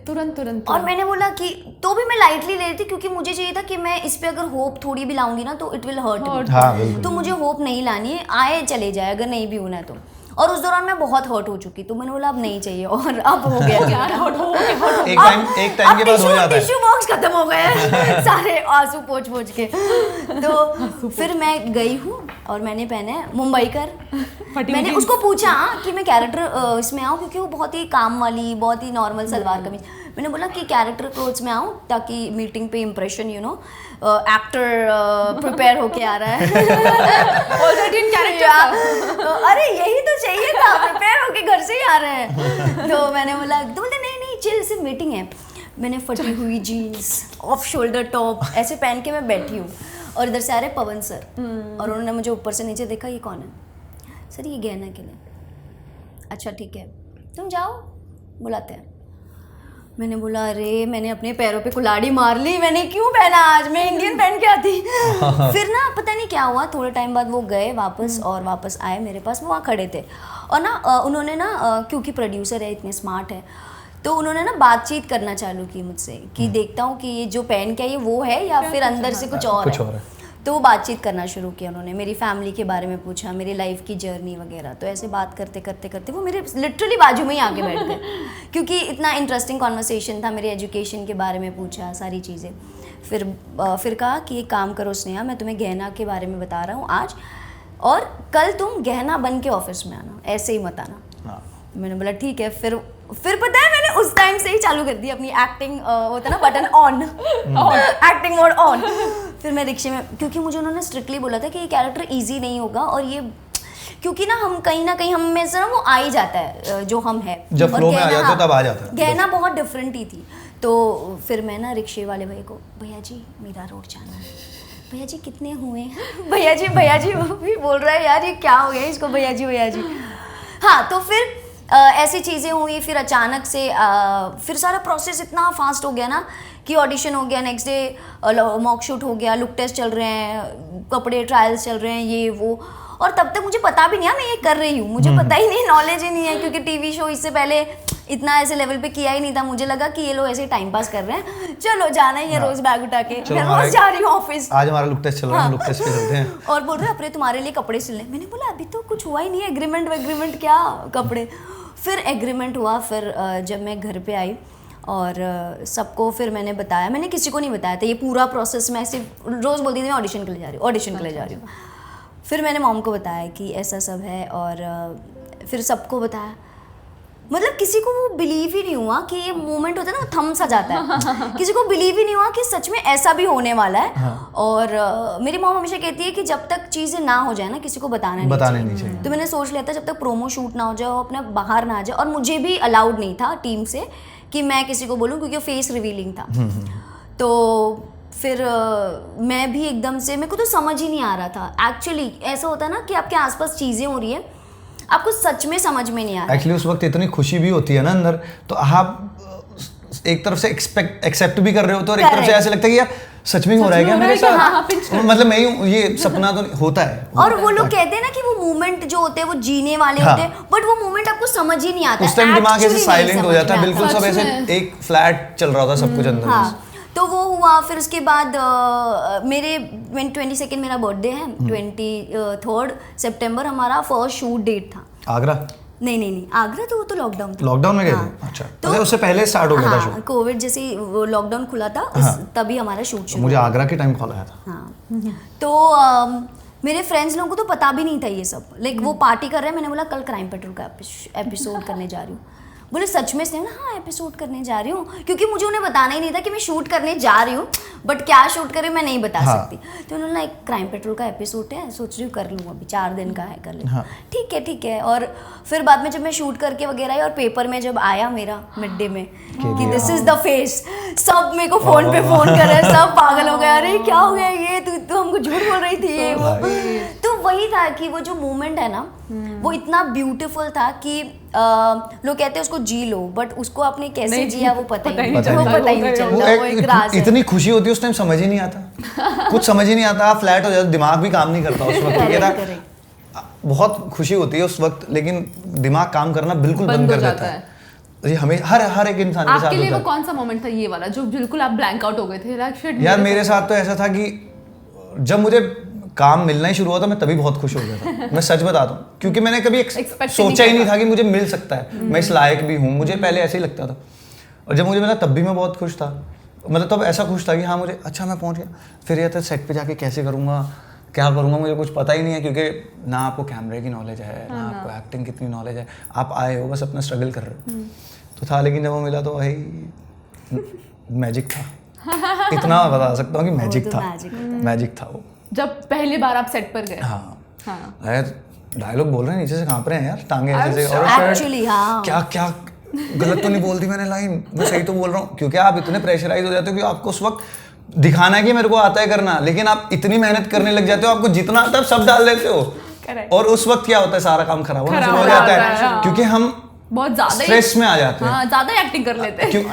तुरंत और मैंने बोला कि तो भी मैं लाइटली ले रही थी, क्योंकि मुझे चाहिए था कि मैं इस पे अगर होप थोड़ी भी लाऊंगी ना तो इट विल हर्ट। हाँ बिल्कुल। तो मुझे होप नहीं लानी है, आए चले जाए, अगर नहीं भी होना है तो। और उस दौरान मैं बहुत हर्ट हो चुकी, तो मैंने बोला अब नहीं चाहिए, और अब हो गया यार एक टाइम के बाद हो जाता है। टिश्यू बॉक्स खत्म हो गए हैं सारे आंसू पोंछ के। तो फिर मैं गई हूँ और मैंने पहने है मुंबईकर। मैंने उसको पूछा कि मैं कैरेक्टर इसमें आऊँ, क्योंकि वो बहुत ही काम वाली, बहुत ही नॉर्मल सलवार कमीज। मैंने बोला कि कैरेक्टर क्लोथ्स में आऊँ ताकि मीटिंग पे इम्प्रेशन एक्टर प्रिपेयर होके आ रहा है ऑलरेडी इन कैरेक्टर। अरे यही तो चाहिए था, प्रिपेयर होके घर से ही आ रहे हैं। तो मैंने बोला, तो बोलते नहीं चिल, सिर्फ मीटिंग है। मैंने फटी हुई जीन्स, ऑफ शोल्डर टॉप ऐसे पहन के मैं बैठी हूँ, और इधर से आ रहे पवन सर, और उन्होंने मुझे ऊपर से नीचे देखा, ये कौन है? सर ये गहना के लिए। अच्छा ठीक है तुम जाओ, बुलाते हैं। मैंने बोला अरे मैंने अपने पैरों पे कुल्हाड़ी मार ली, मैंने क्यों पहना आज, मैं इंडियन पहन के आती। फिर ना पता नहीं क्या हुआ, थोड़े टाइम बाद वो गए वापस, और वापस आए मेरे पास, वो वहाँ खड़े थे। और ना उन्होंने ना क्योंकि प्रोड्यूसर है, इतने स्मार्ट है, तो उन्होंने ना बातचीत करना चालू की मुझसे कि देखता हूँ कि ये जो पहन के ये वो है या फिर अंदर से कुछ और है। तो वो बातचीत करना शुरू किया उन्होंने, मेरी फैमिली के बारे में पूछा, मेरी लाइफ की जर्नी वगैरह। तो ऐसे बात करते करते करते वो मेरे लिटरली बाजू में ही आके बैठ गए, क्योंकि इतना इंटरेस्टिंग कॉन्वर्सेशन था। मेरे एजुकेशन के बारे में पूछा, सारी चीज़ें। फिर कहा कि एक काम करो स्नेहा, मैं तुम्हें गहना के बारे में बता रहा हूँ आज, और कल तुम गहना बन के ऑफिस में आना, ऐसे ही मत आना। मैंने बोला ठीक है। फिर पता है मैंने उस टाइम से ही चालू कर दी अपनी एक्टिंग, होता ना button on, acting mode on. फिर मैं रिक्शे में, क्योंकि मुझे उन्होंने स्ट्रिक्टली बोला था कि ये कैरेक्टर इजी नहीं होगा, और ये क्योंकि ना हम कहीं ना कहीं हम में से ना वो आ ही जाता है जो हम है, जब फ्लो में आ जाते हो तब आ जाता है। गहना बहुत डिफरेंट ही थी। तो फिर मैं ना रिक्शे वाले भैया को, भैया जी मीरा रोड जाना है, भैया जी कितने हुए हैं? भैया जी वो भी बोल रहा है यार ये क्या हो गया इसको, भैया जी। हाँ, तो फिर ऐसी चीज़ें हुई। फिर अचानक से फिर सारा प्रोसेस इतना फास्ट हो गया ना कि ऑडिशन हो गया, नेक्स्ट डे मॉक शूट हो गया, लुक टेस्ट चल रहे हैं, कपड़े ट्रायल्स चल रहे हैं, ये वो। और तब तक मुझे पता भी नहीं है मैं ये कर रही हूँ, मुझे पता ही नहीं, नॉलेज ही नहीं है, क्योंकि टीवी शो इससे पहले इतना ऐसे लेवल पे किया ही नहीं था। मुझे लगा कि ये लोग ऐसे टाइम पास कर रहे हैं, चलो जाना ही है रोज बैग उठा के, मैं रोज जा रही हूँ ऑफिस, आज हमारा लुक टेस्ट चल रहा है, लुक टेस्ट पे चलते हैं। और बोल रहे अपने तुम्हारे लिए कपड़े सिलने। मैंने बोला अभी तो कुछ हुआ ही नहीं है, एग्रीमेंट क्या कपड़े। फिर एग्रीमेंट हुआ। फिर जब मैं घर पे आई और सबको फिर मैंने बताया, मैंने किसी को नहीं बताया था ये पूरा प्रोसेस। मैं सिर्फ रोज़ बोलती थी मैं ऑडिशन के लिए जा रही हूँ, फिर मैंने मॉम को बताया कि ऐसा सब है, और फिर सबको बताया। मतलब किसी को वो बिलीव ही नहीं हुआ कि ये मोमेंट होता है ना, थम सा जाता है। किसी को बिलीव ही नहीं हुआ कि सच में ऐसा भी होने वाला है। हाँ। और मेरी मॉम हमेशा कहती है कि जब तक चीज़ें ना हो जाए ना, किसी को बताने नहीं चाहिए। तो मैंने सोच लिया था जब तक प्रोमो शूट ना हो जाए, अपना बाहर ना आ जाए। और मुझे भी अलाउड नहीं था टीम से कि मैं किसी को बोलूँ, क्योंकि फेस रिवीलिंग था। तो फिर मैं भी एकदम से, मेरे को तो समझ ही नहीं आ रहा था। एक्चुअली ऐसा होता है ना कि आपके आसपास चीज़ें हो रही है, आपको सच में समझ में नहीं आ रहा। एक्चुअली उस वक्त इतनी खुशी भी होती है ना अंदर, तो आप एक तरफ से एक्सेप्ट भी कर रहे हो, तो और एक तरफ से ऐसे लगता है कि यार सच में हो रहा है क्या मेरे साथ, मतलब मैं हूँ, ये सपना तो होता है। और वो लोग कहते हैं ना कि वो मोमेंट जो होते हैं वो जीने वाले होते हैं, बट वो मोमेंट आपको समझ ही नहीं आता। उस टाइम दिमाग ऐसे साइलेंट हो जाता है, बिल्कुल सब ऐसे एक फ्लैट चल रहा था सब कुछ अंदर। तो वो हुआ। फिर उसके बाद मेरे 22 मेरा बर्थडे है, 23 सितंबर हमारा फर्स्ट शूट डेट था। आगरा? नहीं, आगरा तो वो तो लॉकडाउन था। लॉकडाउन में गए थे? अच्छा, तो उससे पहले स्टार्ट हो गया था शूट? कोविड जैसे लॉकडाउन खुला था, तभी हमारा शूट शुरू। मुझे आगरा के टाइम कॉल आया था। हाँ, तो मेरे फ्रेंड्स लोगों को तो पता भी नहीं था ये सब, लाइक वो पार्टी कर रहे हैं। मैंने बोला कल क्राइम पेट्रोल का एपिसोड करने जा रही हूँ। बोले सच में? स्नेहा, हाँ एपिसोड करने जा रही हूँ, क्योंकि मुझे उन्हें बताना ही नहीं था कि मैं शूट करने जा रही हूँ, बट क्या शूट करें मैं नहीं बता सकती। तो उन्होंने एक क्राइम पेट्रोल का एपिसोड है, सोच रही हूँ कर लूँ, अभी 4 दिन का है, कर लूँ। ठीक है। और फिर बाद में जब मैं शूट करके वगैरह आई, और पेपर में जब आया मेरा मिड डे में कि दिस इज द फेस, सब मेरे को फोन कर रहे हैं, सब पागल हो गए, अरे क्या हो गया ये, तू हमको झूठ बोल रही थी, ये वो। तो वही था कि वो जो मोमेंट है ना वो इतना ब्यूटीफुल था कि लोग कहते हैं उसको जी लो, बट उसको आपने कैसे नहीं, जिया वो पता ही नहीं पता वो नहीं पता ही नहीं वो चलता, वो एक राज है। इतनी खुशी होती है उस टाइम, समझ ही नहीं आता, कुछ समझ ही नहीं आता, आप फ्लैट हो जाते, दिमाग भी काम नहीं करता उस वक्त, क्योंकि ना बहुत खुशी होती है उस वक्त, लेकिन दिमाग काम करना बिल्कुल बंद कर देता है। ये हमें हर एक इंसान के साथ आपके लिए होता वो कौन सा मोमेंट था ये वाला जो बिल्कुल आप ब्लैंक आउट हो गए थे? Like, shit, है यार। मेरे साथ तो ऐसा था कि जब मुझे काम मिलना ही शुरू हुआ था मैं तभी बहुत खुश हो गया था, मैं सच बताता हूँ, क्योंकि मैंने कभी सोचा ही नहीं था कि मुझे मिल सकता है, मैं इस लायक भी हूँ, मुझे पहले ऐसे ही लगता था। और जब मुझे मिला तब भी मैं बहुत खुश था, मतलब तब ऐसा खुश था कि हाँ मुझे अच्छा मैं पहुँच गया। फिर यह था सेट पे जाके कैसे करूँगा, क्या करूँगा, मुझे कुछ पता ही नहीं है, क्योंकि ना आपको कैमरे की नॉलेज है, ना आपको एक्टिंग कितनी नॉलेज है, आप आए हो बस अपना स्ट्रगल कर रहे हो तो था। लेकिन जब वो मिला तो भाई मैजिक था, इतना बता सकता हूँ कि मैजिक था वो। जब पहली बार आप सेट पर गए? हाँ यार, डायलॉग बोल रहे हैं नीचे से कांप रहे हैं यार, टांगे ऐसे sure. और Actually, हाँ। क्या गलत तो नहीं बोल दी मैंने लाइन, मैं सही तो बोल रहा हूँ, क्योंकि आप इतने प्रेशराइज हो जाते हो कि आपको उस वक्त दिखाना है कि मेरे को आता है करना, लेकिन आप इतनी मेहनत करने लग जाते हो, आपको जितना आता है सब डाल देते हो, और उस वक्त क्या होता है, सारा काम खराब होना शुरू हो जाता है, क्योंकि हम बहुत ज्यादा स्ट्रेस में आ जाते हैं। हाँ, ज्यादा एक्टिंग कर लेते हैं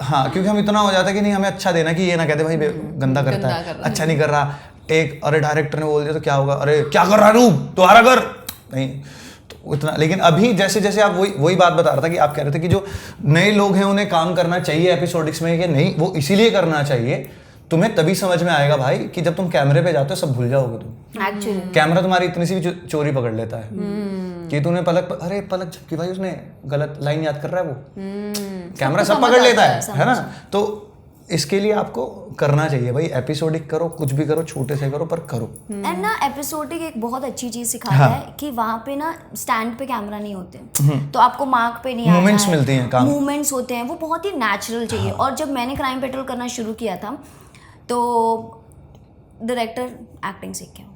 हाँ, क्योंकि हम इतना हो जाता है कि नहीं हमें अच्छा देना, कि ये ना कहते भाई गंदा करता है, अच्छा नहीं कर रहा, टेक, अरे डायरेक्टर ने बोल दिया तो क्या होगा, अरे क्या कर रहा है तू, दोबारा कर, नहीं तो उतना। लेकिन अभी जैसे जैसे आप वही बात बता रहा था कि आप कह रहे थे कि जो नए लोग हैं उन्हें काम करना चाहिए एपिसोडिक्स में, कि नहीं वो इसीलिए करना चाहिए, तुम्हें तभी समझ में आएगा भाई कि जब तुम कैमरे पे जाते हो सब भूल जाओगे तुम। एक्चुअली कैमरा तुम्हारी इतनी सी भी चोरी पकड़ लेता है कि तूने अरे पलक झपकी भाई, उसने गलत लाइन याद कर रहा है वो, कैमरा सब पकड़ लेता है ना। तो इसके लिए आपको करना चाहिए भाई, एपिसोडिक करो, कुछ भी करो, छोटे से करो पर करो। एंड ना एपिसोडिक एक बहुत अच्छी चीज सिखाता है कि वहाँ पे ना स्टैंड पे कैमरा नहीं होते, तो आपको मार्क पे नहीं मोमेंट्स मिलती हैं, काम मूवमेंट्स होते हैं, वो बहुत ही नेचुरल चाहिए। और जब मैंने क्राइम पेट्रोल करना शुरू किया था तो डायरेक्टर एक्टिंग सीख गया,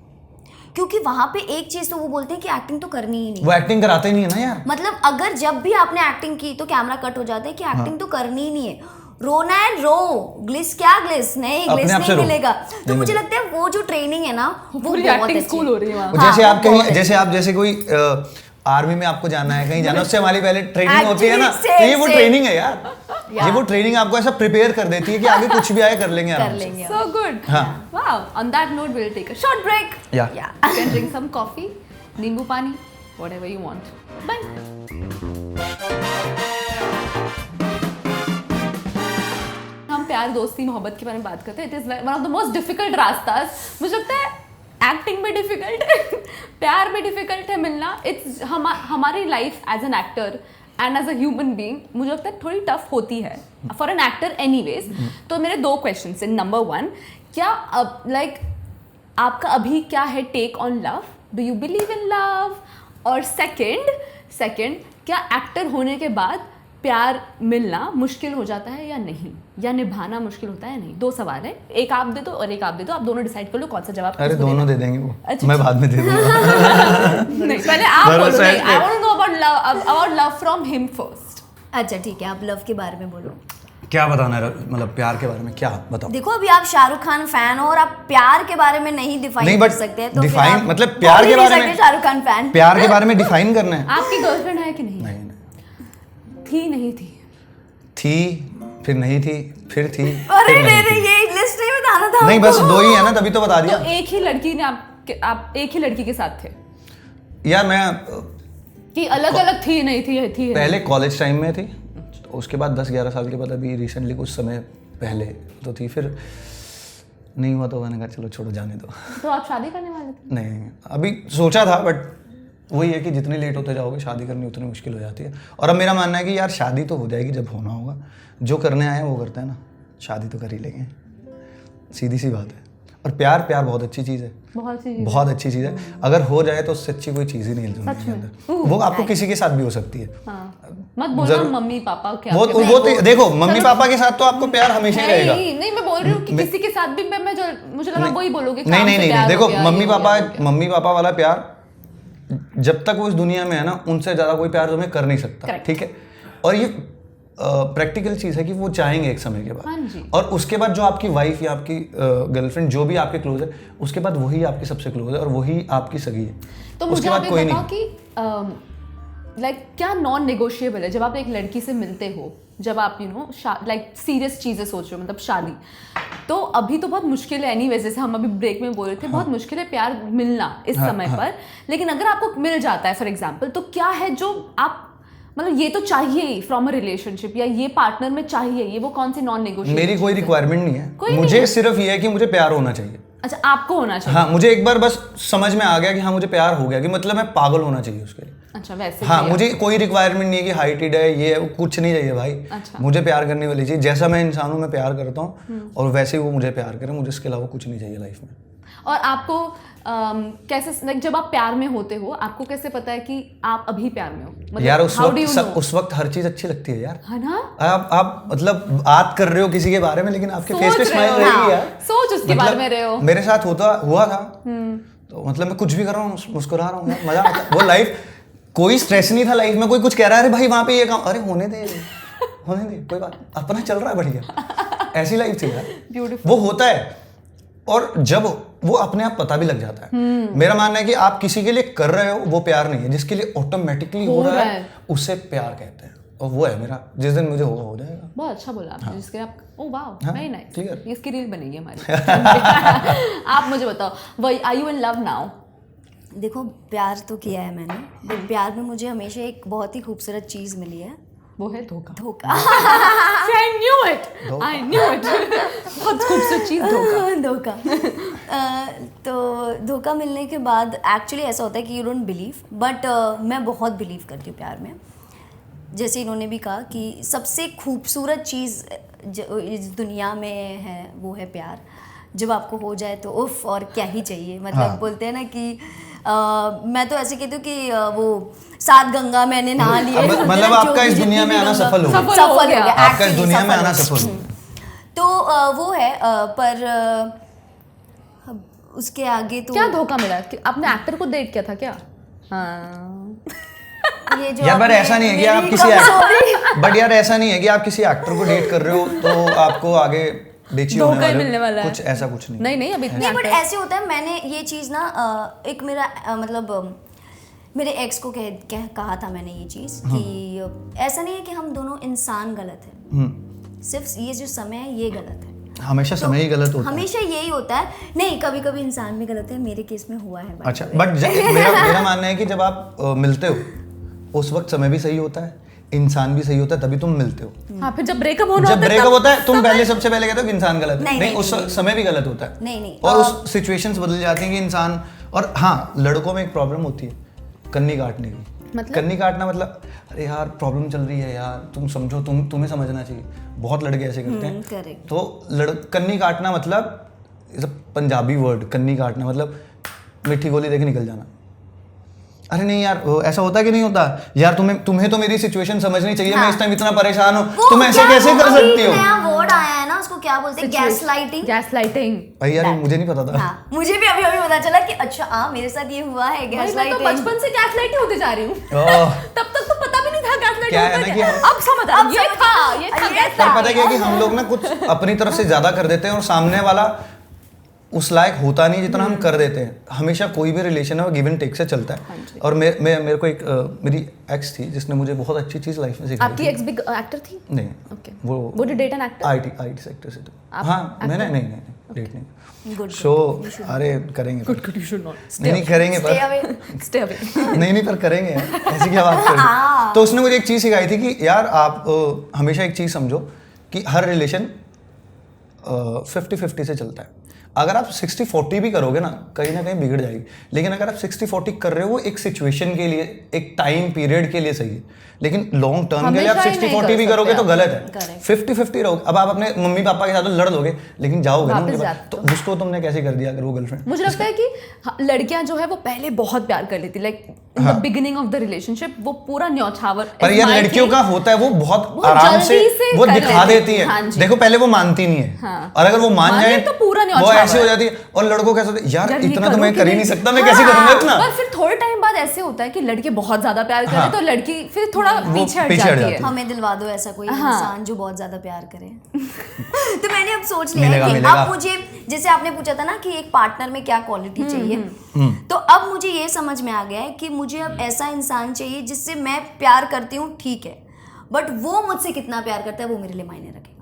क्योंकि वहाँ पे एक चीज तो वो बोलते हैं कि एक्टिंग तो करनी ही नहीं, वो एक्टिंग कराते ही नहीं है ना यार। मतलब अगर जब भी आपने एक्टिंग की तो कैमरा कट हो जाता है कि एक्टिंग तो करनी ही नहीं है, रोना है रो, ग्लिस क्या ग्लिस नहीं, ग्लिस नहीं मिलेगा। तो मुझे लगता है वो जो ट्रेनिंग है ना वो बहुत अच्छी स्कूल हो रही है वहाँ। जैसे आप कहीं जैसे कोई आर्मी में आपको जाना है, कहीं जाना, उससे हमारी पहले ट्रेनिंग होती है ना, तो ये वो ट्रेनिंग है यार, ये वो ट्रेनिंग आपको ऐसा प्रिपेयर कर देती है कि आगे कुछ भी आए कर लेंगे आराम से। So good. Wow. On that note, we'll take a short break. Yeah. You can drink some coffee, नींबू पानी, whatever you want. Bye. हम प्यार, दोस्ती, मोहब्बत के बारे में बात करते हैं. It is one of the most difficult रास्तास. मुझे लगता है एक्टिंग में डिफिकल्ट है, प्यार में डिफिकल्ट है मिलना. इट्स हमारी life as an actor and as a human being मुझे लगता है थोड़ी टफ होती है फॉर एन एक्टर एनीवेज. तो मेरे 2 क्वेश्चन हैं. नंबर 1, क्या लाइक आपका अभी क्या है take on love? Do you believe in love? और सेकंड क्या एक्टर होने के बाद प्यार मिलना मुश्किल हो जाता है या नहीं, या निभाना मुश्किल होता है या नहीं? 2 सवाल है, एक आप दे दो और एक आप दे दो, आप दोनों डिसाइड कर लो कौन सा जवाब. अरे दोनों दे देंगे वो. अच्छा, मैं बाद में दे दूंगा. नहीं, पहले आप बोलो. नहीं, I want to know about love from him first. अच्छा ठीक है, आप लव के बारे में बोलो. क्या बताना है, मतलब प्यार के बारे में क्या बताओ? देखो अभी आप शाहरुख खान फैन हो और आप प्यार के बारे में नहीं डिफाइन कर सकते, तो डिफाइन मतलब प्यार के बारे में, शाहरुख खान फैन प्यार के बारे में डिफाइन करना है. आपकी गर्लफ्रेंड है कि नहीं? नहीं. थी नहीं थी? थी, फिर नहीं थी, फिर थी. अरे नहीं, ये लिस्ट नहीं बताना था. नहीं, बस 2 ही है ना, तभी तो बता दिया. तो एक ही लड़की ने आप एक ही लड़की के साथ थे यार? मैं कि अलग अलग थी नहीं थी पहले कॉलेज टाइम में थी, तो उसके बाद 10-11 साल के बाद अभी रिसेंटली कुछ समय पहले तो थी, फिर नहीं हुआ तो मैंने कहा चलो छोड़ो जाने दो. तो आप शादी करने वाले थे? नहीं, अभी सोचा था, बट वही है कि जितने लेट होते जाओगे शादी करनी उतनी मुश्किल हो जाती है. और अब मेरा मानना है कि यार शादी तो हो जाएगी जब होना होगा, जो करने आए हैं वो करते हैं ना, शादी तो कर ही लेंगे, सीधी सी बात है. और प्यार बहुत अच्छी चीज़ है, बहुत अच्छी चीज़ है. अगर हो जाए तो उससे अच्छी कोई चीज़ ही नहीं है दुनिया के अंदर. वो आपको किसी के साथ भी हो सकती है. मत बोलना मम्मी पापा क्या. वो तो देखो, मम्मी पापा के साथ तो आपको प्यार हमेशा ही रहेगा. नहीं, मैं बोल रही हूँ कि किसी के साथ भी मुझे लगा वही बोलोगे. नहीं, देखो मम्मी पापा वाला प्यार जब तक वो इस दुनिया में है ना, उनसे ज़्यादा कोई प्यार तुम्हें कर नहीं सकता. ठीक है. और ये प्रैक्टिकल चीज़ है कि वो चाहेंगे एक समय के हाँ जी। बाद, और उसके बाद जो आपकी वाइफ या आपकी गर्लफ्रेंड जो भी आपके क्लोज है, उसके बाद वही आपकी सबसे क्लोज है और वही आपकी सगी है। तो उसके मुझे बाद आप ये कोई बताओ नहीं। कि लाइक क्या नॉन नेगोशिएबल है जब आप एक लड़की से मिलते हो, जब आप लाइक सीरियस चीज़ें सोच रहे हो, मतलब शादी, तो अभी तो बहुत मुश्किल है एनीवेज, जैसे हम अभी ब्रेक में बोल रहे थे, बहुत मुश्किल है प्यार मिलना इस समय पर, लेकिन अगर आपको मिल जाता है फॉर एग्जाम्पल, तो क्या है जो आप मतलब ये तो चाहिए ही फ्रॉम अ रिलेशनशिप, या ये पार्टनर में चाहिए, ये वो कौन सी नॉन नेगोशिएबल? मेरी कोई रिक्वायरमेंट नहीं कोई है, नहीं मुझे है। सिर्फ ये है कि मुझे प्यार होना चाहिए। अच्छा, आपको होना चाहिए। हाँ, मुझे एक बार बस समझ में आ गया कि हाँ मुझे प्यार हो गया, कि मतलब मैं पागल होना चाहिए उसके लिए। अच्छा, वैसे हाँ, भी मुझे कोई रिक्वायरमेंट नहीं है कि हाइटेड है, ये है, वो कुछ नहीं चाहिए भाई। अच्छा। मुझे प्यार करने वाली चाहिए, जैसा मैं इंसान हूँ मैं प्यार करता हूँ, और वैसे ही वो मुझे प्यार करे, मुझे इसके अलावा कुछ नहीं चाहिए लाइफ में। और आपको कैसे, लाइक जब आप प्यार में होते हो, आपको कैसे पता है कि आप अभी प्यार में हो? मतलब यार उस वक्त हर चीज अच्छी लगती है यार। है ना? आप मतलब बात कर रहे हो किसी के बारे में, लेकिन आपके फेस पे सोच रहे स्माइल हो, रहेगी हाँ, यार। सोच उसके बारे में रहे हो। मेरे साथ हुआ था, तो मतलब मैं कुछ भी कर रहा हूँ, मुस्कुरा रहा हूँ, मजा आता है। वो लाइफ, कोई स्ट्रेस नहीं था लाइफ में। कोई कुछ कह रहा है, अरे भाई वहां पे ये काम, अरे होने दे कोई बात, अपना चल रहा है बढ़िया। ऐसी लाइफ थी यार। ब्यूटीफुल। वो होता है, और जब वो अपने आप पता भी लग जाता है। मेरा मानना है कि आप किसी के लिए कर रहे हो, वो प्यार नहीं है। जिसके लिए ऑटोमेटिकली हो रहा है उसे प्यार कहते हैं, और वो है मेरा। जिस दिन मुझे होगा हो जाएगा। बहुत अच्छा बोला आपने। जिसके आप, ओ वाओ, हाँ, वेरी नाइस। clear। इसकी रील बनेगी हमारी। आप मुझे बताओ, are you in love now? देखो, प्यार तो किया है मैंने, बट प्यार में मुझे हमेशा एक बहुत ही खूबसूरत चीज़ मिली है, वो है धोखा। धोखा। I knew it. I knew it. बहुत खूबसूरत चीज धोखा। तो धोखा मिलने के बाद एक्चुअली ऐसा होता है कि यू डोंट बिलीव, बट मैं बहुत बिलीव करती हूँ प्यार में। जैसे इन्होंने भी कहा कि सबसे खूबसूरत चीज़ जो इस दुनिया में है वो है प्यार। जब आपको हो जाए तो उफ, और क्या ही चाहिए। मतलब हाँ। बोलते हैं ना कि मैं तो ऐसे कहती हूँ कि वो 7 गंगा मैंने नहा लिए। मतलब आपका इस दुनिया में आना सफल हो गया। सफल हो गया। आपका इस दुनिया में आना सफल हो गया। तो वो है, पर उसके आगे तो क्या धोखा मिला? कि आपने एक्टर को डेट किया था क्या? हाँ। ये जो यार, बट आपने ऐसा नहीं है कि मेरी आप किसी कमजोरी- बट यार ऐसा नहीं है कि आप किसी एक्टर को डेट कर रहे हो तो आपको आगे बेची धोखा होने ही वाले मिलने वाला है। कुछ ऐसा कुछ नहीं। नहीं, अब इतने नहीं, बट actors- ऐसे होता है। मैंने ये चीज़ ना एक मेरा मतलब मेरे एक्स को कहा था मैंने ये चीज़ कि ऐसा नहीं है कि हम दोनों इंसान गलत हैं, सिर्फ ये जो समय है ये गलत है। हमेशा समय ही गलत होता है। हमेशा यही होता है। नहीं, कभी कभी इंसान भी गलत है, मेरे केस में हुआ है। अच्छा, बट मेरा मानना है कि जब आप मिलते हो उस वक्त समय भी सही होता है, इंसान भी सही होता है, तभी तुम मिलते हो। हाँ, फिर जब ब्रेकअप होना जब होता है ब्रेकअप तब- होता है तुम पहले सबसे पहले कहते हो कि इंसान गलत है। नहीं, उस नहीं। समय भी गलत होता है। नहीं, और उस सिचुएशंस बदल जाती हैं कि इंसान। और हाँ, लड़कों में एक प्रॉब्लम होती है कन्नी काटने की। मतलब? कन्नी काटना मतलब, अरे यार प्रॉब्लम चल रही है यार, तुम समझो, तुम्हें समझना चाहिए। बहुत लड़के ऐसे करते हैं। correct। तो कन्नी काटना मतलब, इज अ पंजाबी वर्ड। कन्नी काटना मतलब मिठी गोली देके निकल जाना। अरे नहीं यार, ऐसा होता कि नहीं होता यार? तुम्हें तो मेरी सिचुएशन समझनी चाहिए। मैं इस टाइम इतना परेशान हूँ, तुम ऐसे कैसे कर सकती हो? नया वर्ड आया है ना, उसको क्या बोलते हैं? Gas lighting. गैसलाइटिंग। भाई यार, मुझे नहीं पता था। हाँ, मुझे भी अभी पता चला कि अच्छा हाँ, मेरे साथ ये हुआ है, गैस मैं तो लाइटिंग। बचपन से गैसलाइट ही होते जा रही हूँ। ओह, तब तक तो पता भी नहीं था गैसलाइट क्या है होता ना क्या। कि- अब समझ आ ये था पर पता क्या है कि हम लोग ना कुछ अपनी तरफ से ज्यादा कर देते हैं और सामने वाला उस लायक होता नहीं जितना हम कर देते हैं। हमेशा कोई भी रिलेशन है वो गिव एंड टेक से चलता है। और मेरे को एक मेरी एक्स थी जिसने मुझे बहुत अच्छी चीज लाइफ में सिखाई आपकी थी। एक्स भी एक्टर थी? नहीं, ओके। वो did date an actor? IT sector से। हाँ, मैंने नहीं डेट नहीं। Good, सो अरे करेंगे पर। Good, you should not. नहीं करेंगे Stay पर away। Stay away. नहीं पर करेंगे यार। ऐसी क्या बात कर रही हो? तो उसने मुझे एक चीज़ सिखाई थी कि यार आप हमेशा एक चीज़ समझो कि हर रिलेशन 50-50 से चलता है। अगर आप 60-40 भी करोगे ना कहीं बिगड़ जाएगी। लेकिन अगर आप 60-40 कर रहे हो, वो एक सिचुएशन के लिए, एक टाइम पीरियड के लिए सही है। लेकिन लॉन्ग टर्म के लिए आप हमेशा ही नहीं 60-40 भी कर करोगे सकते तो गलत है। Correct। 50-50 रहोगे। अब आप अपने मम्मी पापा के साथ तो लड़ लोगे, लेकिन जाओगे ना वापस उनके पास। जाते तो उसको तुमने कैसे कर दिया अगर वो गर्लफ्रेंड? मुझे लगता है कि लड़कियां जो है वो पहले बहुत प्यार कर लेती, like in the beginning of the relationship वो पूरा न्यौछावर। पर यार लड़कियों का होता है वो बहुत वो आराम से जल्दी से वो कर दिखा लेती देती है। है। हाँ जी। देखो पहले वो मानती नहीं है, हाँ। और अगर वो मान माने जाए तो पूरा वो न्यौछावर ऐसे हो जाती है। और लड़कों कैसे होते हैं, यार यार, ये इतना तो करूं मैं कि कर ही नहीं नहीं? सकता, मैं कैसे करूंगा इतना। पर फिर थोड़े टाइम बाद ऐसे होता है कि लड़के बहुत ज्यादा प्यार कर रहे हैं तो लड़की फिर थोड़ा पीछे हट जाती है। हमें दिलवा दो ऐसा कोई हाँ। इंसान जो बहुत ज्यादा प्यार करे। तो मैंने अब सोच लिया मिलेगा, है कि मिलेगा। अब मुझे, जैसे आपने पूछा था ना कि एक पार्टनर में क्या क्वालिटी चाहिए, तो अब मुझे ये समझ में आ गया है कि मुझे अब ऐसा इंसान चाहिए जिससे मैं प्यार करती हूँ, ठीक है, बट वो मुझसे कितना प्यार करता है वो मेरे लिए मायने रखेगा।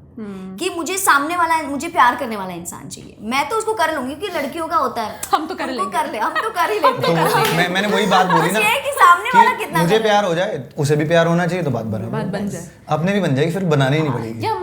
कि मुझे सामने वाला, मुझे प्यार करने वाला इंसान चाहिए। मैं तो उसको कर लूंगी क्योंकि लड़कियों का होता है, हम तो कर हमको लेंगे। कर ले, हम तो कर ही लेते तो हैं। मैंने वही बात बोली बस ना ये है कि सामने वाला कितना मुझे करे। प्यार हो जाए, उसे भी प्यार होना चाहिए, तो बात बराबर बन जाए। अपने भी बन जाएगी, फिर बनानी ही नहीं पड़ेगी। या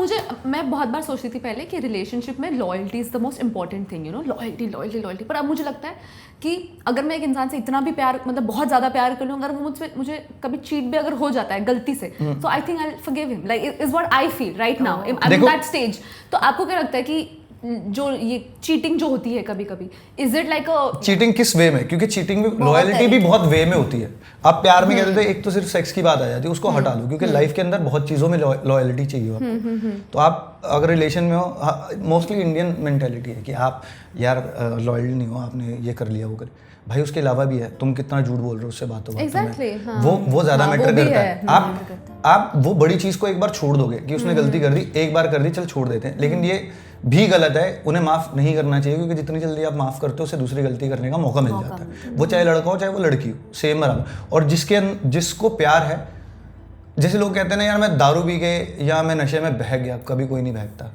मैं बहुत बार सोचती थी पहले कि रिलेशनशिप में loyalty is the most important thing, you know, loyalty loyalty loyalty. पर अब मुझे लगता है कि अगर मैं एक इंसान से इतना भी प्यार, मतलब बहुत ज्यादा प्यार कर लूँ, अगर वो मुझे कभी चीट भी अगर हो जाता है गलती से, तो I think I will forgive him, like is what I feel right now, I am देखो- दैट स्टेज। तो आपको क्या लगता है कि जो ये चीटिंग जो होती है कभी कभी, is it like a cheating किस वे में? क्योंकि चीटिंग में लॉयल्टी भी बहुत वे में होती है। आप प्यार में कहते थे एक तो सिर्फ सेक्स की बात आ जाती है, उसको हटा दो, क्योंकि लाइफ के अंदर बहुत चीज़ों में लॉयल्टी चाहिए आपको। तो आप अगर रिलेशन में हो, मोस्टली इंडियन मेंटेलिटी है कि आप यार लॉयल नहीं हो, आपने ये कर लिया वो कर, भाई उसके अलावा भी है, तुम कितना झूठ बोल रहे हो उससे बातों में। Exactly, हाँ। वो ज़्यादा हाँ, वो मैटर भी करता है। है। आप वो बड़ी चीज़ को एक बार छोड़ दोगे कि उसने गलती कर दी, एक बार कर दी, चल छोड़ देते हैं, लेकिन ये भी गलत है, उन्हें माफ़ नहीं करना चाहिए, क्योंकि जितनी जल्दी आप माफ़ करते हो उसे दूसरी गलती करने का मौका मिल जाता है। वो चाहे लड़का हो चाहे वो लड़की हो, सेम बराबर। और जिसको प्यार है, जैसे लोग कहते हैं ना यार मैं दारू पी के या मैं नशे में बह गया, कभी कोई नहीं बहता।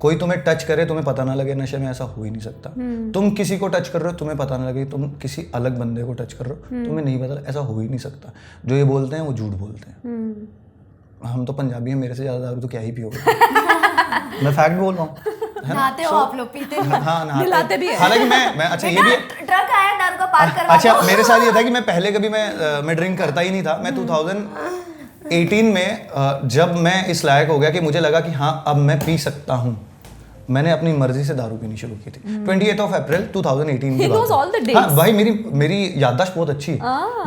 कोई तुम्हें टच करे तुम्हें पता ना लगे, नशे में ऐसा हो ही नहीं सकता। तुम किसी को टच कर रहे हो तुम्हें पता ना लगे, तुम किसी अलग बंदे को टच कर रहे हो तुम्हें नहीं पता, ऐसा हो ही नहीं सकता। जो ये बोलते हैं वो झूठ बोलते हैं। हम तो पंजाबी हैं, मेरे से ज़्यादा दारू तो क्या ही पियोगे। मैं फैक्ट बोल रहा हूँ। नहाते हो आप लोग, पीते हो? हाँ दिलाते भी है। हालांकि मैं अच्छा ये भी है, ट्रक आया दारू का पार करवा अच्छा दो। मेरे साथ ये था कि मैं पहले कभी मैं ड्रिंक करता ही नहीं था। मैं 2018 में जब मैं इस लायक हो गया कि मुझे लगा कि हाँ अब मैं पी सकता हूँ, मैंने अपनी मर्जी से दारू पीनी शुरू की थी। 28 अप्रैल 2018 की He बात knows all the है। dates. हाँ भाई, मेरी याददाश्त बहुत अच्छी है।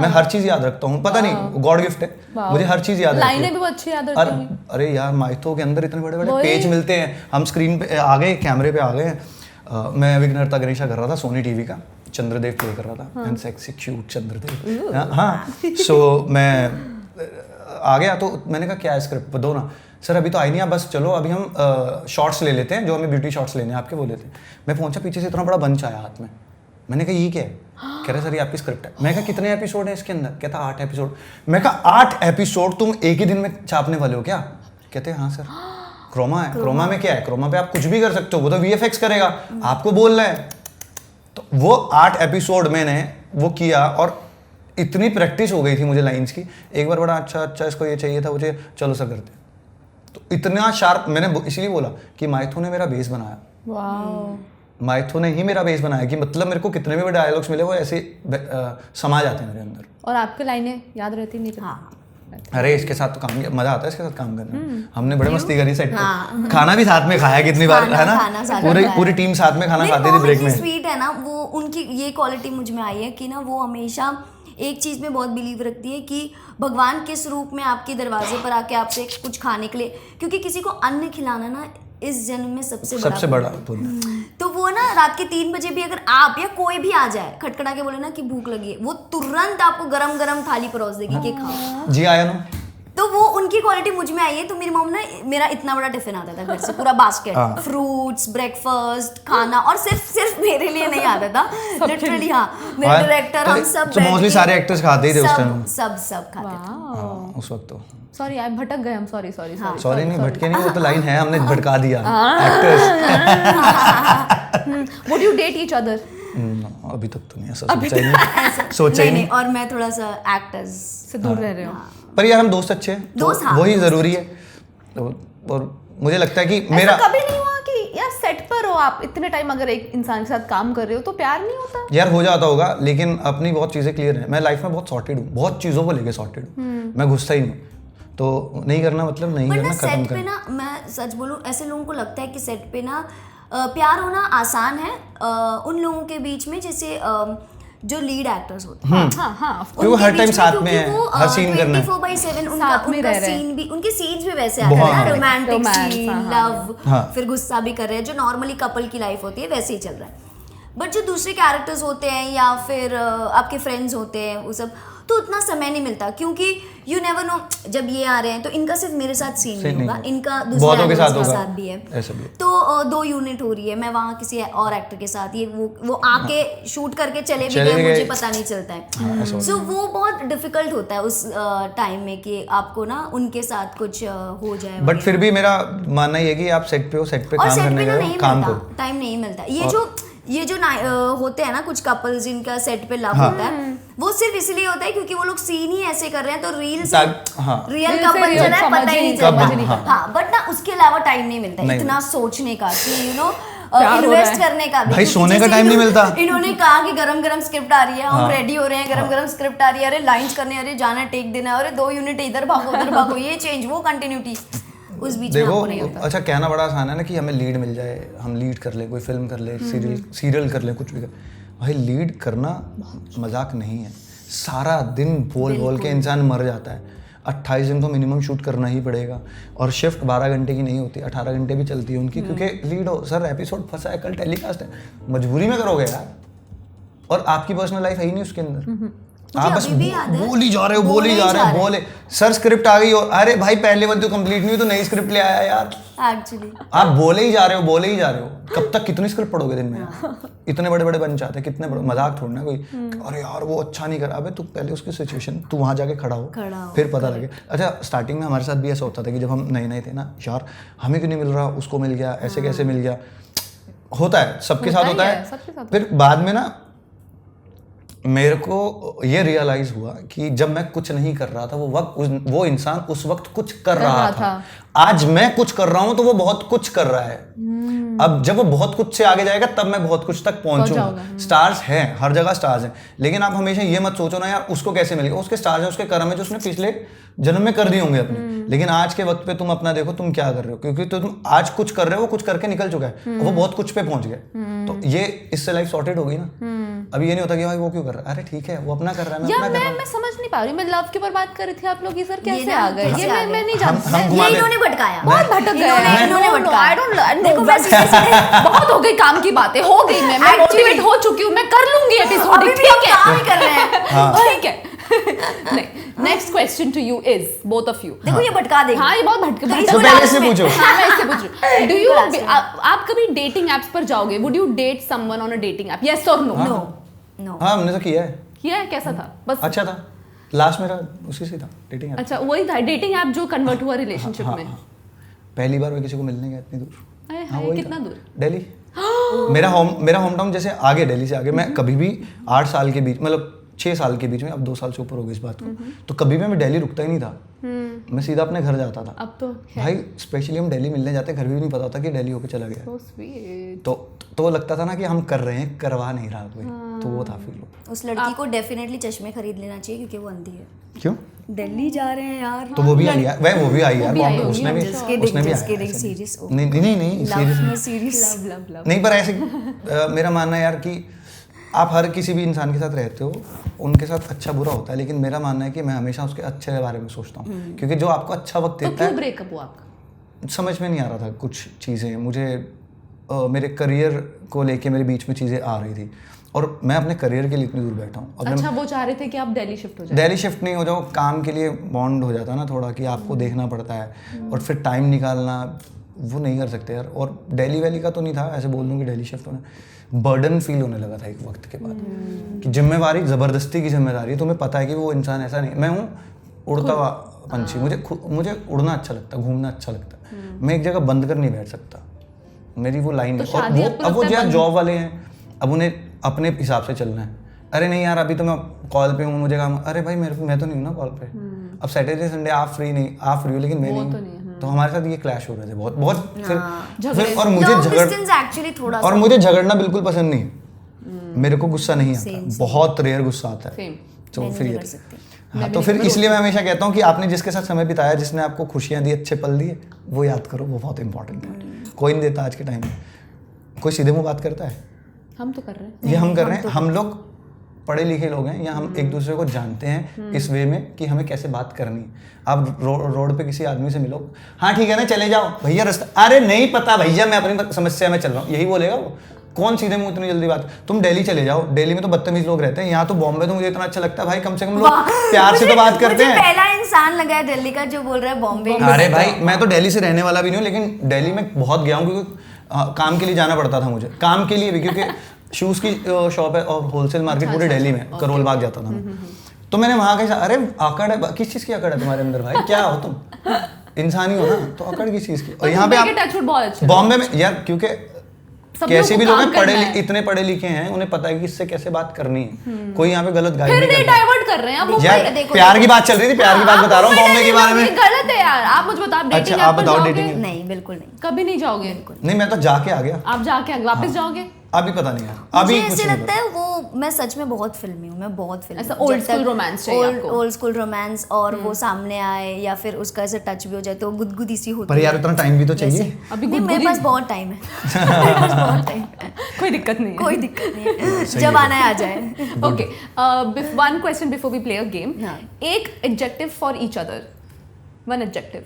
मैं हर चीज़ याद रखता हूँ, पता नहीं गॉड गिफ्ट है, मुझे हर चीज़ याद रहती है। लाइनें भी बहुत अच्छी याद रहती होंगी। अरे यार माइथो के अंदर इतने बड़े बड़े वही। पेज मिलते हैं, हम स्क्रीन पे आ गए, कैमरे पे आ गए। मैं विघ्नहर्ता गणेशा कर रहा था सोनी टीवी का, चंद्रदेव प्ले कर रहा था, एंड सेक्सी क्यूट चंद्रदेव। हाँ सो मैं आ गया तो मैंने कहा क्या है स्क्रिप्ट दो ना। सर अभी तो आई नहीं, आप बस चलो अभी हम शॉट्स ले लेते हैं, जो हमें ब्यूटी शॉट्स लेने हैं आपके वो लेते हैं। मैं पहुंचा, पीछे से इतना बड़ा बंच आया हाथ में। मैंने कहा ये क्या है? कह रहे सर ये आपकी स्क्रिप्ट है। मैं कहा कितने एपिसोड है इसके अंदर? कहता 8 एपिसोड। मैं कहा 8 एपिसोड तुम एक ही दिन में छापने वाले हो क्या? कहते हाँ सर। क्रोमा है। क्रोमा में क्या है? क्रोमा पे आप कुछ भी कर सकते हो, वो तो VFX करेगा, आपको बोलना है। तो वो 8 एपिसोड मैंने वो किया और इतनी प्रैक्टिस हो गई थी मुझे लाइंस की। एक बार बड़ा अच्छा इसको ये चाहिए था, मुझे चलो सर करते। तो इतना शार्प मैंने इसीलिए बोला कि माइथो ने मेरा बेस बनाया। वाओ। माइथो ने ही मेरा बेस बनाया कि मतलब मेरे को कितने भी डायलॉग्स मिले वो ऐसे समा जाते हैं मेरे अंदर। और आपके लाइनें याद रहती नहीं? हाँ। अरे इसके साथ तो काम मजा आता है, इसके साथ काम करने में। हमने बड़े मस्ती करी सेट पे, खाना भी साथ में खाया कितनी बार, है खाना साथ ना? में खाया। पूरी टीम साथ में खाना नहीं, खाती थी ब्रेक में। स्वीट है ना वो, उनकी ये क्वालिटी मुझ में आई है कि ना वो हमेशा एक चीज़ में बहुत बिलीव रखती है कि भगवान किस रूप में आपके दरवाजे पर आके आपसे कुछ खाने के लिए, क्योंकि किसी को अन्न खिलाना ना इस जन्म में सबसे बड़ा पुण्य। तो वो ना रात के 3 बजे भी अगर आप या कोई भी आ जाए खटखटा के बोले ना कि भूख लगी है, वो तुरंत आपको गरम गरम थाली परोस देगी कि खाओ। जी आया ना? तो वो उनकी क्वालिटी मुझ में आई है। तो मेरी मम्मी ना, मेरा इतना बड़ा टिफिन आता था घर से, पूरा बास्केट, फ्रूट्स, ब्रेकफास्ट, खाना, और सिर्फ मेरे लिए नहीं आता था, लिटरली। हाँ, मेरे डायरेक्टर हम सब मोस्टली सारे एक्टर्स खाते ही थे उस टाइम। सब खाते थे उस वक्त तो। सॉरी आई भटक गए हम, सॉरी सॉरी नहीं, भटके नहीं, वो तो लाइन है, हमने भटका दिया actors. Would you date each other? अभी तक तो नहीं, ऐसा सोचा ही नहीं। और मैं थोड़ा सा एक्टर्स से दूर रह रहे हो? पर यार हम दोस्त अच्छे हैं, दोस्त, हाँ, वही जरूरी है। और मुझे लगता है कि ऐसा मेरा कभी नहीं हुआ कि यार सेट पर हो आप इतने टाइम, अगर एक इंसान के साथ काम कर रहे हो तो प्यार नहीं होता? यार हो जाता होगा, लेकिन अपनी बहुत चीज़ें क्लियर है। मैं लाइफ में बहुत सॉर्टेड हूँ, बहुत चीज़ों को लेके सॉर्टेड हूँ। मैं घुसता ही नहीं, तो नहीं करना मतलब नहीं करना, खत्म सेट पे करना। ना, मैं सच बोलूं, ऐसे लोगों को लगता है कि सेट पे ना प्यार होना आसान है उन लोगों के बीच में, जैसे जो लीड एक्टर्स होते हैं हाँ हाँ of course. क्योंकि वो हर टाइम साथ में है, क्योंकि वो, हर सीन करना है 24/7 उनका साथ में उनका रह रहे हैं। सीन भी, उनके सीन्स भी वैसे आते हैं बहुत, ना, हाँ। रोमांटिक Romance, सीन, हाँ, लव, हाँ। फिर गुस्सा भी कर रहे हैं, जो नॉर्मली कपल की लाइफ होती है वैसे ही चल रहा है। बट जो दूसरे कैरेक्टर्स होते हैं या फिर आपके फ्रेंड्स होते हैं, वो सब तो उतना समय नहीं मिलता, क्योंकि यू नेवर नो जब ये आ रहे हैं तो इनका सिर्फ मेरे साथ सीन नहीं होगा, इनका दूसरे बहुतों के एक्टर्स साथ के होगा, साथ भी है, ऐसा भी है। तो 2 यूनिट हो रही है, मैं वहाँ किसी और एक्टर के साथ, ये वो आके शूट करके चले भी चले गए, गए। मुझे पता नहीं चलता है। सो वो बहुत डिफिकल्ट होता है उस टाइम में कि आपको ना उनके साथ कुछ हो जाए। बट फिर भी मेरा मानना ये है कि आप सेट पे हो, सेट पे और काम सेट करने पे ना गए हो, नहीं काम मिलता, करो। टाइम नहीं मिलता। ये जो होते हैं ना कुछ कपल्स जिनका सेट पे लव हाँ। होता है, वो सिर्फ इसलिए होता है क्योंकि वो लोग सीन ही ऐसे कर रहे हैं, तो रील से हाँ। रियल Reel कब से बन real जाना है समझ पता ही नहीं नहीं कब चलता। बन- हाँ। हाँ, बट ना उसके अलावा टाइम नहीं मिलता नहीं इतना सोचने का कि प्यार हो इन्वेस्ट रहा है। करने का भी। भाई, क्योंकि सोने का जैसे टाइम नहीं मिलता। इन्होंने कहा कि गरम गरम स्क्रिप्ट आ रही है, हम हाँ। रेडी हो रहे हैं, गरम गरम स्क्रिप्ट आ रही है, अरे लाइंस करने, अरे जाना टेक देना, अरे 2 यूनिट इधर भागो उधर भागो, ये चेंज वो कंटिन्यूटी, उस बीच में देखो आपको नहीं होता। अच्छा, कहना बड़ा आसान है ना कि हमें लीड मिल जाए, हम लीड कर ले, कोई फिल्म कर ले, सीरियल कर ले, कुछ भी कर। भाई लीड करना मजाक नहीं है, सारा दिन बोल बोल के इंसान मर जाता है। 28 दिन तो मिनिमम शूट करना ही पड़ेगा, और शिफ्ट 12 घंटे की नहीं होती, 18 घंटे भी चलती है उनकी, क्योंकि लीड हो। सर एपिसोड फंसा है, कल टेलीकास्ट है, मजबूरी में करोगे यार, और आपकी पर्सनल लाइफ है ही नहीं उसके अंदर। आप बस अभी भी याद है, बोल ही जा रहे हो, बोल ही जा रहे हो, बोले सर स्क्रिप्ट आ गई, और अरे भाई पहले वाली तो कंप्लीट नहीं हुई तो नई स्क्रिप्ट ले आया यार। एक्चुअली आप बोले ही जा रहे हो, बोले ही जा रहे हो, कब तक कितनी स्क्रिप्ट पढ़ोगे दिन में? इतने बड़े बड़े बन जाते हैं, कितने बड़े, मजाक थोड़ना कोई, अरे यार वो अच्छा नहीं कर, अबे तू पहले उसकी सिचुएशन, तू वहां जाके खड़ा हो, फिर पता लगे। अच्छा, स्टार्टिंग में हमारे साथ भी ऐसा होता था कि जब हम नए नए थे ना, यार हमें क्यों नहीं मिल रहा, उसको मिल गया, ऐसे कैसे मिल गया, होता है, सबके साथ होता है। सबके साथ। फिर बाद में ना मेरे को ये रियलाइज हुआ कि जब मैं कुछ नहीं कर रहा था, वो इंसान उस वक्त कुछ कर रहा था। आज मैं कुछ कर रहा हूं तो वो बहुत कुछ कर रहा है। अब जब वो बहुत कुछ से आगे जाएगा तब मैं बहुत कुछ तक पहुंचूंगा। स्टार्स हैं, हर जगह स्टार्स हैं, लेकिन आप हमेशा ये मत सोचो ना यार उसको कैसे मिलेगा, उसके स्टार्स हैं, उसके कर्म है जो उसने पिछले जन्म में कर दिए होंगे अपने। लेकिन आज के वक्त पे तुम अपना देखो तुम क्या कर रहे हो, क्योंकि तुम आज कुछ कर रहे हो, वो कुछ करके निकल चुका है, वो बहुत कुछ पे पहुंच गया। तो ये इससे लाइफ सॉर्टेड हो गई ना। अभी ये नहीं होता कि भाई वो क्यों कर रहा है, अरे ठीक है वो अपना कर रहा है, मैं यार अपना कर रहा हूं। मैं समझ नहीं पा रही, मैं लव के ऊपर बात कर रही थी, आप लोग ये सर कैसे ना आ गए, कैसे ये आ मैं गए? नहीं हम जानती। घुमा ये दे- इन्होंने भटकाया, बहुत भटक गए, इन्होंने भटकाया। I don't know, देखो, मैं बहुत हो गई काम की बातें, हो गई, मैं Actually- मोटिवेट हो चुकी हूँ, मैं कर लूंगी एपिसोड, अभी भी ठीक हम है, काम ही कर रहे हैं। ठीक है। Next question to you is both of you. देखो ये भटका देगी। हाँ, ये बहुत भटक तो भटक- इसको पहले last से में- पूछो। हाँ, मैं इससे पूछ रही हूँ। डू यू last में। आप कभी डेटिंग एप्स पर जाओगे? Would you date someone on a dating app? Yes और नो? नो हाँ हमने तो किया है, किया है, कैसा था? बस अच्छा था। लास्ट मेरा उसी से था, डेटिंग ऐप। अच्छा, वही था डेटिंग ऐप जो कन्वर्ट हुआ रिलेशनशिप में? पहली बार मैं किसी को मिलने गया इतनी दूर। हाय, हाँ, हाय, वही कितना था। दूर? दिल्ली। मेरा होम टाउन जैसे आगे, दिल्ली से आगे। मैं कभी भी 8 साल के बीच, मतलब 6 साल के बीच में, अब 2 साल से ऊपर हो गई इस बात को, तो कभी भी मैं दिल्ली रुकता ही नहीं था। मैं सीधा अपने घर जाता था। अब तो भाई स्पेशली हम दिल्ली मिलने जाते, घर भी नहीं पता था कि दिल्ली होके चला गया। so sweet। तो लगता था ना कि हम कर रहे हैं, करवा नहीं रहा कोई। तो वो था फील। उस लड़की को डेफिनेटली चश्मे खरीद लेना चाहिए क्योंकि वो अंधी है। क्यों? दिल्ली जा रहे हैं यार। तो वो भी आई यार, वो भी आई यार, भी आई होगी, उसने भी Just kidding, उसने भी just आया, kidding, ऐसे नहीं। serious, oh. नहीं लव में सीरियस सीरियस। लव नहीं, पर ऐसे मेरा मानना है यार कि आप हर किसी भी इंसान के साथ रहते हो, उनके साथ अच्छा बुरा होता है, लेकिन मेरा मानना है कि मैं हमेशा उसके अच्छे के बारे में सोचता हूँ, क्योंकि जो आपको अच्छा वक्त तो देता क्यों है। ब्रेकअप हुआ आपका? समझ में नहीं आ रहा था कुछ चीज़ें, मुझे मेरे करियर को लेके मेरे बीच में चीज़ें आ रही थी, और मैं अपने करियर के लिए इतनी दूर बैठा हूँ। अच्छा, वो चाह रहे थे कि आप दिल्ली शिफ्ट हो जाए? दिल्ली शिफ्ट नहीं हो जाओ, काम के लिए बॉन्ड हो जाता है ना थोड़ा, कि आपको देखना पड़ता है और फिर टाइम निकालना, वो नहीं कर सकते यार। और दिल्ली वैली का तो नहीं था, ऐसे बोल दूँ कि दिल्ली शिफ्ट होना, बर्डन फील होने लगा था एक वक्त के बाद, कि जिम्मेवारी, ज़बरदस्ती की जिम्मेदारी है। तुम्हें पता है कि वो इंसान ऐसा नहीं, मैं हूँ उड़ता हुआ पंछी, मुझे उड़ना अच्छा लगता है, घूमना अच्छा लगता है, मैं एक जगह बंद कर नहीं बैठ सकता, मेरी वो लाइन है। और शादी वो आपको अब वो लगता है यार जॉब वाले हैं, अब उन्हें अपने हिसाब से चलना है। अरे नहीं यार अभी तो मैं कॉल पे हूँ, मुझे काम, अरे भाई मैं तो नहीं हूँ ना कॉल पे। अब सैटरडे संडे आप फ्री हो, लेकिन मैं नहीं हूँ। तो हमारे साथ ये क्लैश हो रहे थे बहुत फिर और मुझे झगड़ना बिल्कुल पसंद नहीं, मेरे को गुस्सा नहीं आता, बहुत रेयर गुस्सा आता है। तो फिर ये हाँ, तो फिर इसलिए मैं हमेशा कहता हूँ कि आपने जिसके साथ समय बिताया, जिसने आपको खुशियाँ दी, अच्छे पल दिए, वो याद करो, वो बहुत इंपॉर्टेंट है। कोई नहीं देता आज के टाइम में, कोई सीधे मुँह बात करता है? हम तो कर रहे हैं। ये हम कर रहे हैं, हम लोग पढ़े लिखे लोग हैं या हम एक दूसरे को जानते हैं इस वे में कि हमें कैसे बात करनी है। आप रोड पे किसी आदमी से मिलो, हाँ ठीक है ना चले जाओ भैया रास्ता, अरे नहीं पता भैया मैं अपनी समस्या में चल रहा हूँ, यही बोलेगा वो। कौन सीधे मुंह इतनी जल्दी बात। तुम दिल्ली चले जाओ, दिल्ली में तो बदतमीज लोग रहते हैं, यहाँ तो बॉम्बे तो मुझे इतना अच्छा लगता है भाई, कम से कम लोग प्यार से तो बात करते हैं। पहला इंसान लगा है दिल्ली का जो बोल रहा है बॉम्बे। अरे भाई मैं तो दिल्ली से रहने वाला भी नहीं हूँ, लेकिन दिल्ली में बहुत गया हूँ क्योंकि काम के लिए जाना पड़ता था मुझे, काम के लिए भी, क्योंकि शूज़ की शॉप है और होलसेल मार्केट पूरे दिल्ली में, करोल बाग जाता था मैं। तो मैंने वहाँ कैसा, अरे आकड़ है, किस चीज़ की आकड़ है तुम्हारे अंदर भाई, क्या हो तुम, इंसान ही हो ना, तो आकड़ किस चीज़ की। और यहाँ पे आप बॉम्बे में यार, क्योंकि कैसे भी लोग हैं इतने पढ़े लिखे हैं, उन्हें पता है कि इससे कैसे बात करनी है, कोई यहाँ पे गलत गाइड नहीं करता। डाइवर्ट कर रहे हैं आप यार, प्यार की बात चल रही थी, प्यार की बात बता रहा हूँ बॉम्बे के बारे में। गलत है यार, आप मुझे बताओ डेटिंग। अच्छा आप बताओ डेटिंग। नहीं बिल्कुल नहीं, कभी नहीं जाओगे? नहीं मैं तो जाके आ गया। आप जाके वापस जाओगे? अभी पता नहीं यार, अभी मुझे कुछ ऐसे नहीं लगता है वो, मैं सच में बहुत फिल्मी हूँ, मैं बहुत फिल्मी ऐसा old school romance चाहिए आपको। ओल्ड स्कूल रोमांस, और वो सामने आए या फिर उसका ऐसे टच भी हो जाए तो गुदगुदी सी होती पर यार इतना टाइम भी तो चाहिए। अभी नहीं, मेरे पास बहुत टाइम है, मेरे पास बहुत टाइम है, कोई दिक्कत नहीं है। कोई दिक्कत नहीं है, जब आना है आ जाए। Okay, one question before we play a game. एक adjective for each other, one adjective.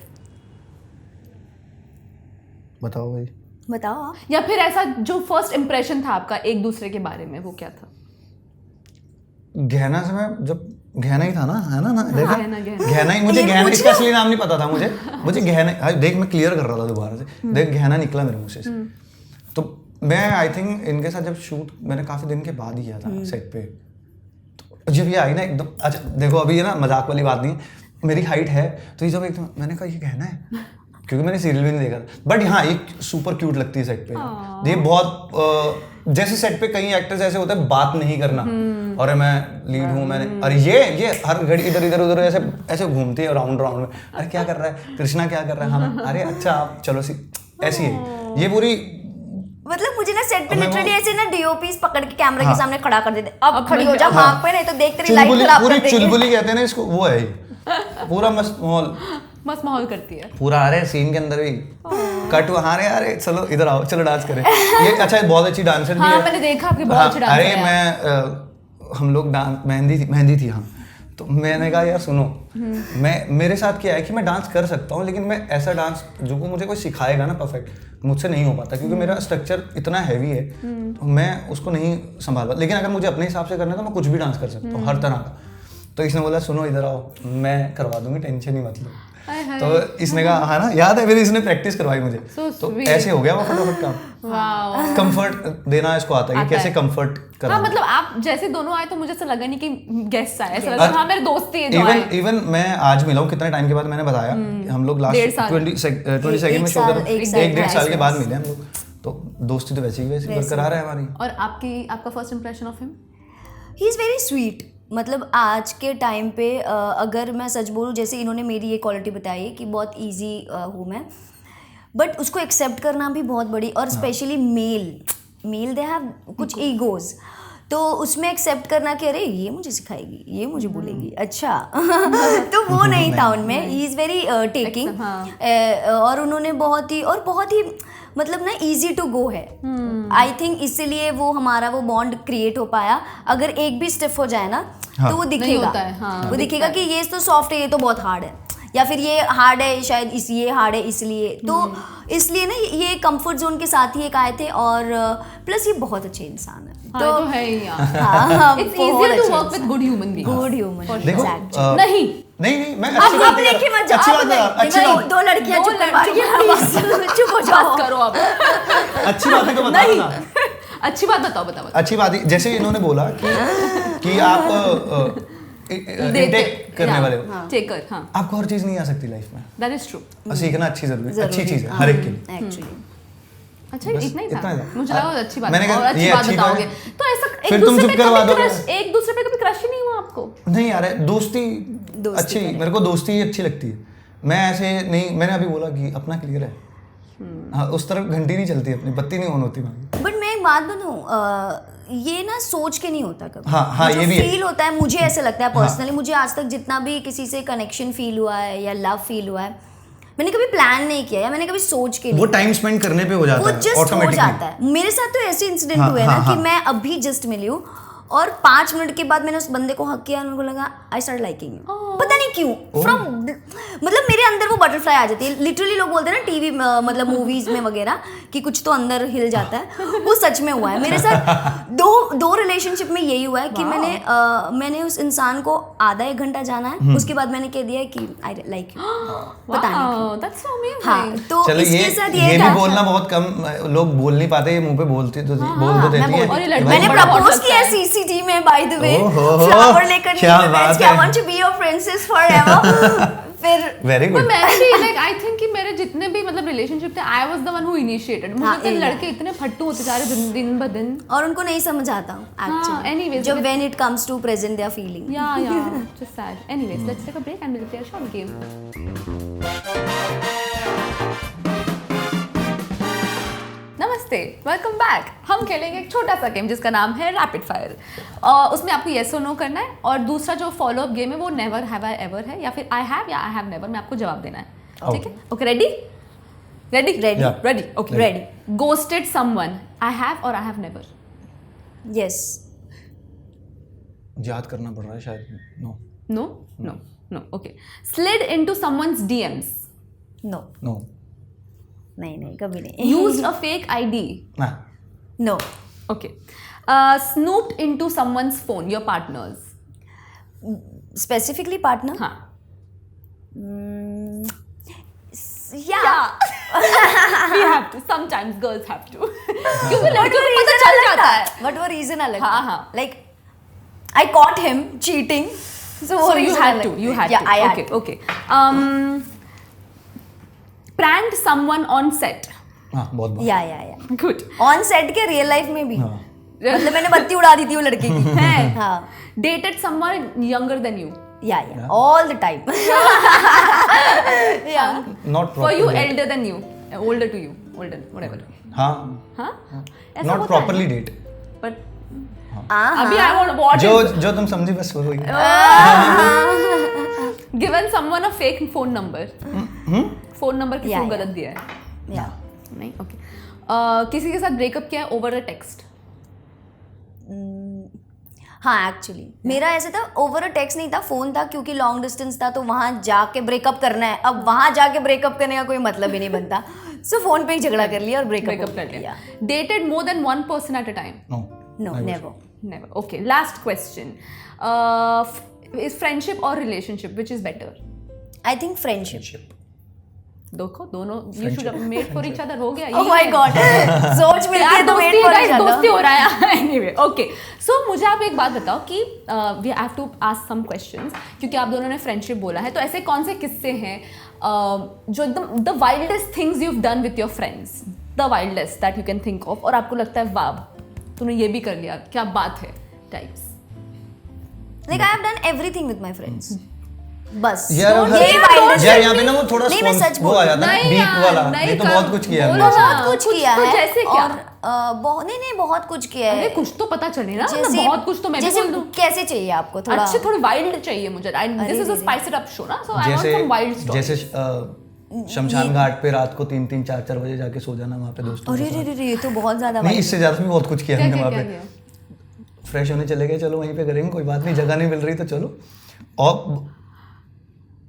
बताओ भाई। बताओ आप। या फिर ऐसा जो फर्स्ट इंप्रेशन था आपका एक दूसरे के बारे में, वो क्या था? गहना से मैं जब गहना ही था ना, है ना देखा गहना। गहना ही, मुझे गहना इसका असली नाम नहीं पता था मुझे गहना, देख मैं क्लियर कर रहा था दोबारा से, देख गहना निकला मेरे मुंह से। तो मैं आई थिंक इनके साथ जब शूट मैंने काफी दिन के बाद ही किया था सेट पे, तो जब ये आई ना एकदम, अच्छा देखो अभी ये ना मजाक वाली बात नहीं, मेरी हाइट है तो ये जब एकदम मैंने कहा ये गहना है, क्योंकि मैंने सीरियल भी नहीं देखा था, बट हाँ ये सुपर क्यूट लगती है सेट पे। ये बहुत जैसे सेट पे कई एक्टर्स ऐसे होते हैं बात नहीं करना, और मैं लीड हूँ, मैंने, अरे ये हर घड़ी इधर इधर उधर ऐसे ऐसे घूमती है राउंड राउंड में, अरे क्या कर रहा है कृष्णा, क्या कर रहा है, हाँ अरे अच्छा आप चलो ऐसी है ये पूरी। मतलब मुझे ना सेट पे लिटरली ऐसे ना डीओपीस पकड़ के कैमरे के सामने खड़ा कर देते, अब खड़ी हो जा मार्क पे, नहीं तो देख तेरी लाइट खराब कर देंगे। चुलबुली कहते हैं ना इसको, वो है पूरा मस्त माहौल करती है पूरा। अरे सीन के अंदर भी कट हुआ, अरे चलो इधर आओ, चलो डांस करें। ये अच्छा बहुत अच्छी डांसर भी है। मैंने देखा आपकी बहुत अच्छी डांसर है। अरे मैं हम लोग डांस मेहंदी थी हाँ, तो मैंने कहा यार सुनो, मैं मेरे साथ क्या है कि मैं डांस कर सकता हूँ, लेकिन मैं ऐसा डांस जो मुझे कोई सिखाएगा ना परफेक्ट, मुझसे नहीं हो पाता, क्योंकि मेरा स्ट्रक्चर इतना हैवी है, तो मैं उसको नहीं संभाल पाता। लेकिन अगर मुझे अपने हिसाब से करना है तो मैं कुछ भी डांस कर सकता हूँ, हर तरह का। तो इसने बोला सुनो इधर आओ, मैं करवा दूंगी, टेंशन ही मत लो। तो इसने कहा हाँ ना, याद है, फिर इसने प्रैक्टिस करवाई मुझे, तो ऐसे हो गया वो फटाफट काम। कंफर्ट देना इसको आता है कि कैसे कंफर्ट करना। हाँ मतलब आप जैसे दोनों आए तो मुझे ऐसा लगा नहीं कि गेस्ट आए, ऐसा लगा हाँ मेरे दोस्त ही जो आए। इवन मैं आज मिला हूँ, कितने टाइम के बाद, मैंने बताया हम लोग लास्ट 22 में शो कर, 1.5 साल के बाद मिले हम लोग, तो दोस्ती तो वैसे ही बरकरार है हमारी। और आपका first impression of him? He is very sweet. मतलब आज के टाइम पे अगर मैं सच बोलूँ, जैसे इन्होंने मेरी ये क्वालिटी बताई है कि बहुत इजी हूँ मैं, बट उसको एक्सेप्ट करना भी बहुत बड़ी, और स्पेशली मेल दे हैव कुछ ईगोज, तो उसमें एक्सेप्ट करना कि अरे ये मुझे सिखाएगी, ये मुझे बोलेगी, अच्छा तो वो नहीं था उनमें। ही इज़ वेरी टेकिंग, और उन्होंने बहुत ही मतलब ना इजी टू गो है। आई थिंक इसीलिए वो हमारा वो बॉन्ड क्रिएट हो पाया। अगर एक भी स्टिफ हो जाए ना तो वो दिखेगा, वो दिखेगा कि ये तो सॉफ्ट है, ये तो बहुत हार्ड है, या फिर ये हार्ड है शायद ये हार्ड है इसलिए। तो इसलिए ना ये कंफर्ट जोन के साथ ही एक आए थे, और प्लस ये बहुत अच्छे इंसान है। तो है ही यार, हाँ, it's easier to work with good human beings. Good human देखो नहीं मैं अब आप लेके मत जाओ, दो लड़कियां चुप करवा रही हैं, चुप हो जाओ, करो आप। अच्छी बात है तो बताओ ना। अच्छी बात बताओ। अच्छी बात है, जैसे इन्होंने बोला कि आप इनटेक करने वाले हो, टेकर, हाँ, आपको हर चीज नहीं आ सकती लाइफ में, दैट इज ट्रू। सीखना अच्छी चीज है हर एक के लिए एक्चुअली। अच्छा इतना ही था, इतना मुझे लगा अच्छी बात मैंने है, और अच्छी बात बताओगे तो ऐसा फिर तुम चुप करवा दोगे। एक दूसरे पे कभी क्रश ही नहीं हुआ आपको? नहीं यार, दोस्ती अच्छी, मेरे को दोस्ती ही अच्छी लगती है। मैं ऐसे नहीं, मैंने अभी बोला कि अपना क्लियर है, हाँ उस तरफ घंटी नहीं चलती, अपनी बत्ती नहीं ऑन होती। बट मैं एक बात बताऊं, ये ना सोच के नहीं होता कभी। हाँ ये भी फील होता है, मुझे ऐसे लगता है पर्सनली, मुझे आज तक जितना भी किसी से कनेक्शन फील हुआ है या लव फील हुआ है, मैंने कभी प्लान नहीं किया या मैंने कभी सोच के, वो टाइम स्पेंड करने पे हो जाता है, वो जस्ट हो जाता है। मेरे साथ तो ऐसे इंसिडेंट हुए ना कि मैं अभी जस्ट मिली हूँ और 5 मिनट के बाद मैंने उस बंदे को हक किया और मेरे को लगा आई स्टार्ट लाइकिंग यू। पता नहीं क्यों फ्रॉम मतलब मेरे अंदर वो बटरफ्लाई आ जाती है। लिटरली लोग बोलते हैं ना टीवी मतलब मूवीज में वगैरह कि कुछ तो अंदर हिल जाता है, वो सच में हुआ है मेरे साथ। दो रिलेशनशिप में यही हुआ है कि मैंने उस इंसान को आधा 1 घंटा जाना है, उसके बाद मैंने कह दिया कि आई लाइक यू। पता नहीं दैट्स सो अमेजिंग। हाँ, तो चलो इसके साथ ये भी था। बोलना बहुत कम लोग बोल नहीं पाते, ये मुंह पे बोल तो देती है। और ये लड़की मैंने बड़ा प्रपोज बहुत किया लगता है। सीसीटी में बाय द वे, ओहो, फ्लावर लेकर क्या बात है। I want to be your princess forever. फिर वेरी पर गुड। मैं भी लाइक आई थिंक कि मेरे जितने भी मतलब रिलेशनशिप थे I was the one who initiated. मुझे तो लड़के इतने फट्टू होते जा रहे दिन ब दिन। और उनको नहीं समझ आता एक्चुअली anyways, जब when it comes to present their feeling. Yeah, just sad. Anyways, let's take a break and we'll play a short game. नमस्ते, वेलकम बैक। हम खेलेंगे एक छोटा सा गेम जिसका नाम है रैपिड फायर। उसमें आपको येस और नो करना है और दूसरा जो फॉलो अप गेम है वो नेवर हैव आई एवर है या फिर आई हैव या आई हैव नेवर में आपको जवाब देना है। ठीक है? Okay, ready? Ready? Yeah. Ready? Okay, ready. Ghosted someone, I have or I have never? Yes याद करना पड़ रहा है शायद। No No? No. No. Okay. Slid into someone's DMs. No no नहीं कभी नहीं। Used a fake ID. ना no Okay. Snooped into someone's phone, your partner's. Specifically partner. हाँ. या We have to. Sometimes girls have to. क्योंकि लड़कियों को पता चल जाता है. बट वो रीजन अलग हाँ, था। हाँ. Like I cot him cheating, so So you had to. You had to. I had Okay. Okay. Pranked someone on set. हाँ बहुत बहुत। या Good. ऑन सेट के रियल लाइफ में भी हाँ। मतलब मैंने बत्ती उड़ा दी थी वो लड़की की। है. हाँ Dated someone younger than you. या ऑल द टाइम। या not For you, elder than you, older to you, older, whatever. हाँ हाँ? ऐसा नॉट होता है. Properly date. But अभी I want what जो तुम समझी बस वही। given someone a fake phone number. Phone number किसी को Yeah. गलत दिया है. या नहीं, ओके. किसी के साथ ब्रेकअप किया है ओवर अ टेक्स्ट. हाँ एक्चुअली मेरा ऐसे था, ओवर अ टेक्स्ट नहीं था, फोन था क्योंकि लॉन्ग डिस्टेंस था तो वहाँ जाके ब्रेकअप करना है। अब वहाँ जाके ब्रेकअप करने का कोई मतलब ही नहीं बनता, सो फोन पे ही झगड़ा कर लिया और ब्रेकअप कर लिया. Dated more than one person at a time. No never. Never. Okay, last question. Is friendship और relationship which is better? I think friendship. देखो दोनों you should have made for each other. हो गया. Oh my God, सोच मिलती है तो wait for each दोस्ती अदर। हो रहा है. Anyway, okay. सो मुझे आप एक बात बताओ कि we have to ask some questions क्योंकि आप दोनों ने फ्रेंडशिप बोला है, तो ऐसे कौन से किस्से हैं जो एकदम the wildest things you have done with your friends, the wildest that you can think of, और आपको लगता है वाह तूने ये भी कर लिया, क्या बात है types? Like I have done everything with my friends, बस यार यही wildest यार यहाँ पे ना वो थोड़ा नहीं, मैं सच वो आ जाता है नहीं बीप यार, वाला। नहीं ये तो कर- बहुत कुछ किया बोलो हमने। ना। बहुत कुछ किया तो है। जैसे क्या? और बहुत नहीं बहुत कुछ किया अरे है। कुछ तो पता चले ना, मतलब बहुत कुछ तो मैं भी जैसे बोल दूं. कैसे चाहिए आपको थोड़ा अच्छे थोड़े वाइल्ड चाहिए मुझे. This is a spice it up show ना, so I want some wild story. जैसे शमशान घाट पे रात को 3-3 4-4 बजे जाके सो जाना वहाँ पे दोस्तों के अरे साथ। रे रे ये तो बहुत ज्यादा नहीं wild इससे ज्यादा भी बहुत कुछ किया क्या हमने क्या वहाँ क्या पे। किया? फ्रेश होने चले गए, चलो वहीं पे करेंगे, कोई बात नहीं, जगह नहीं मिल रही तो चलो। और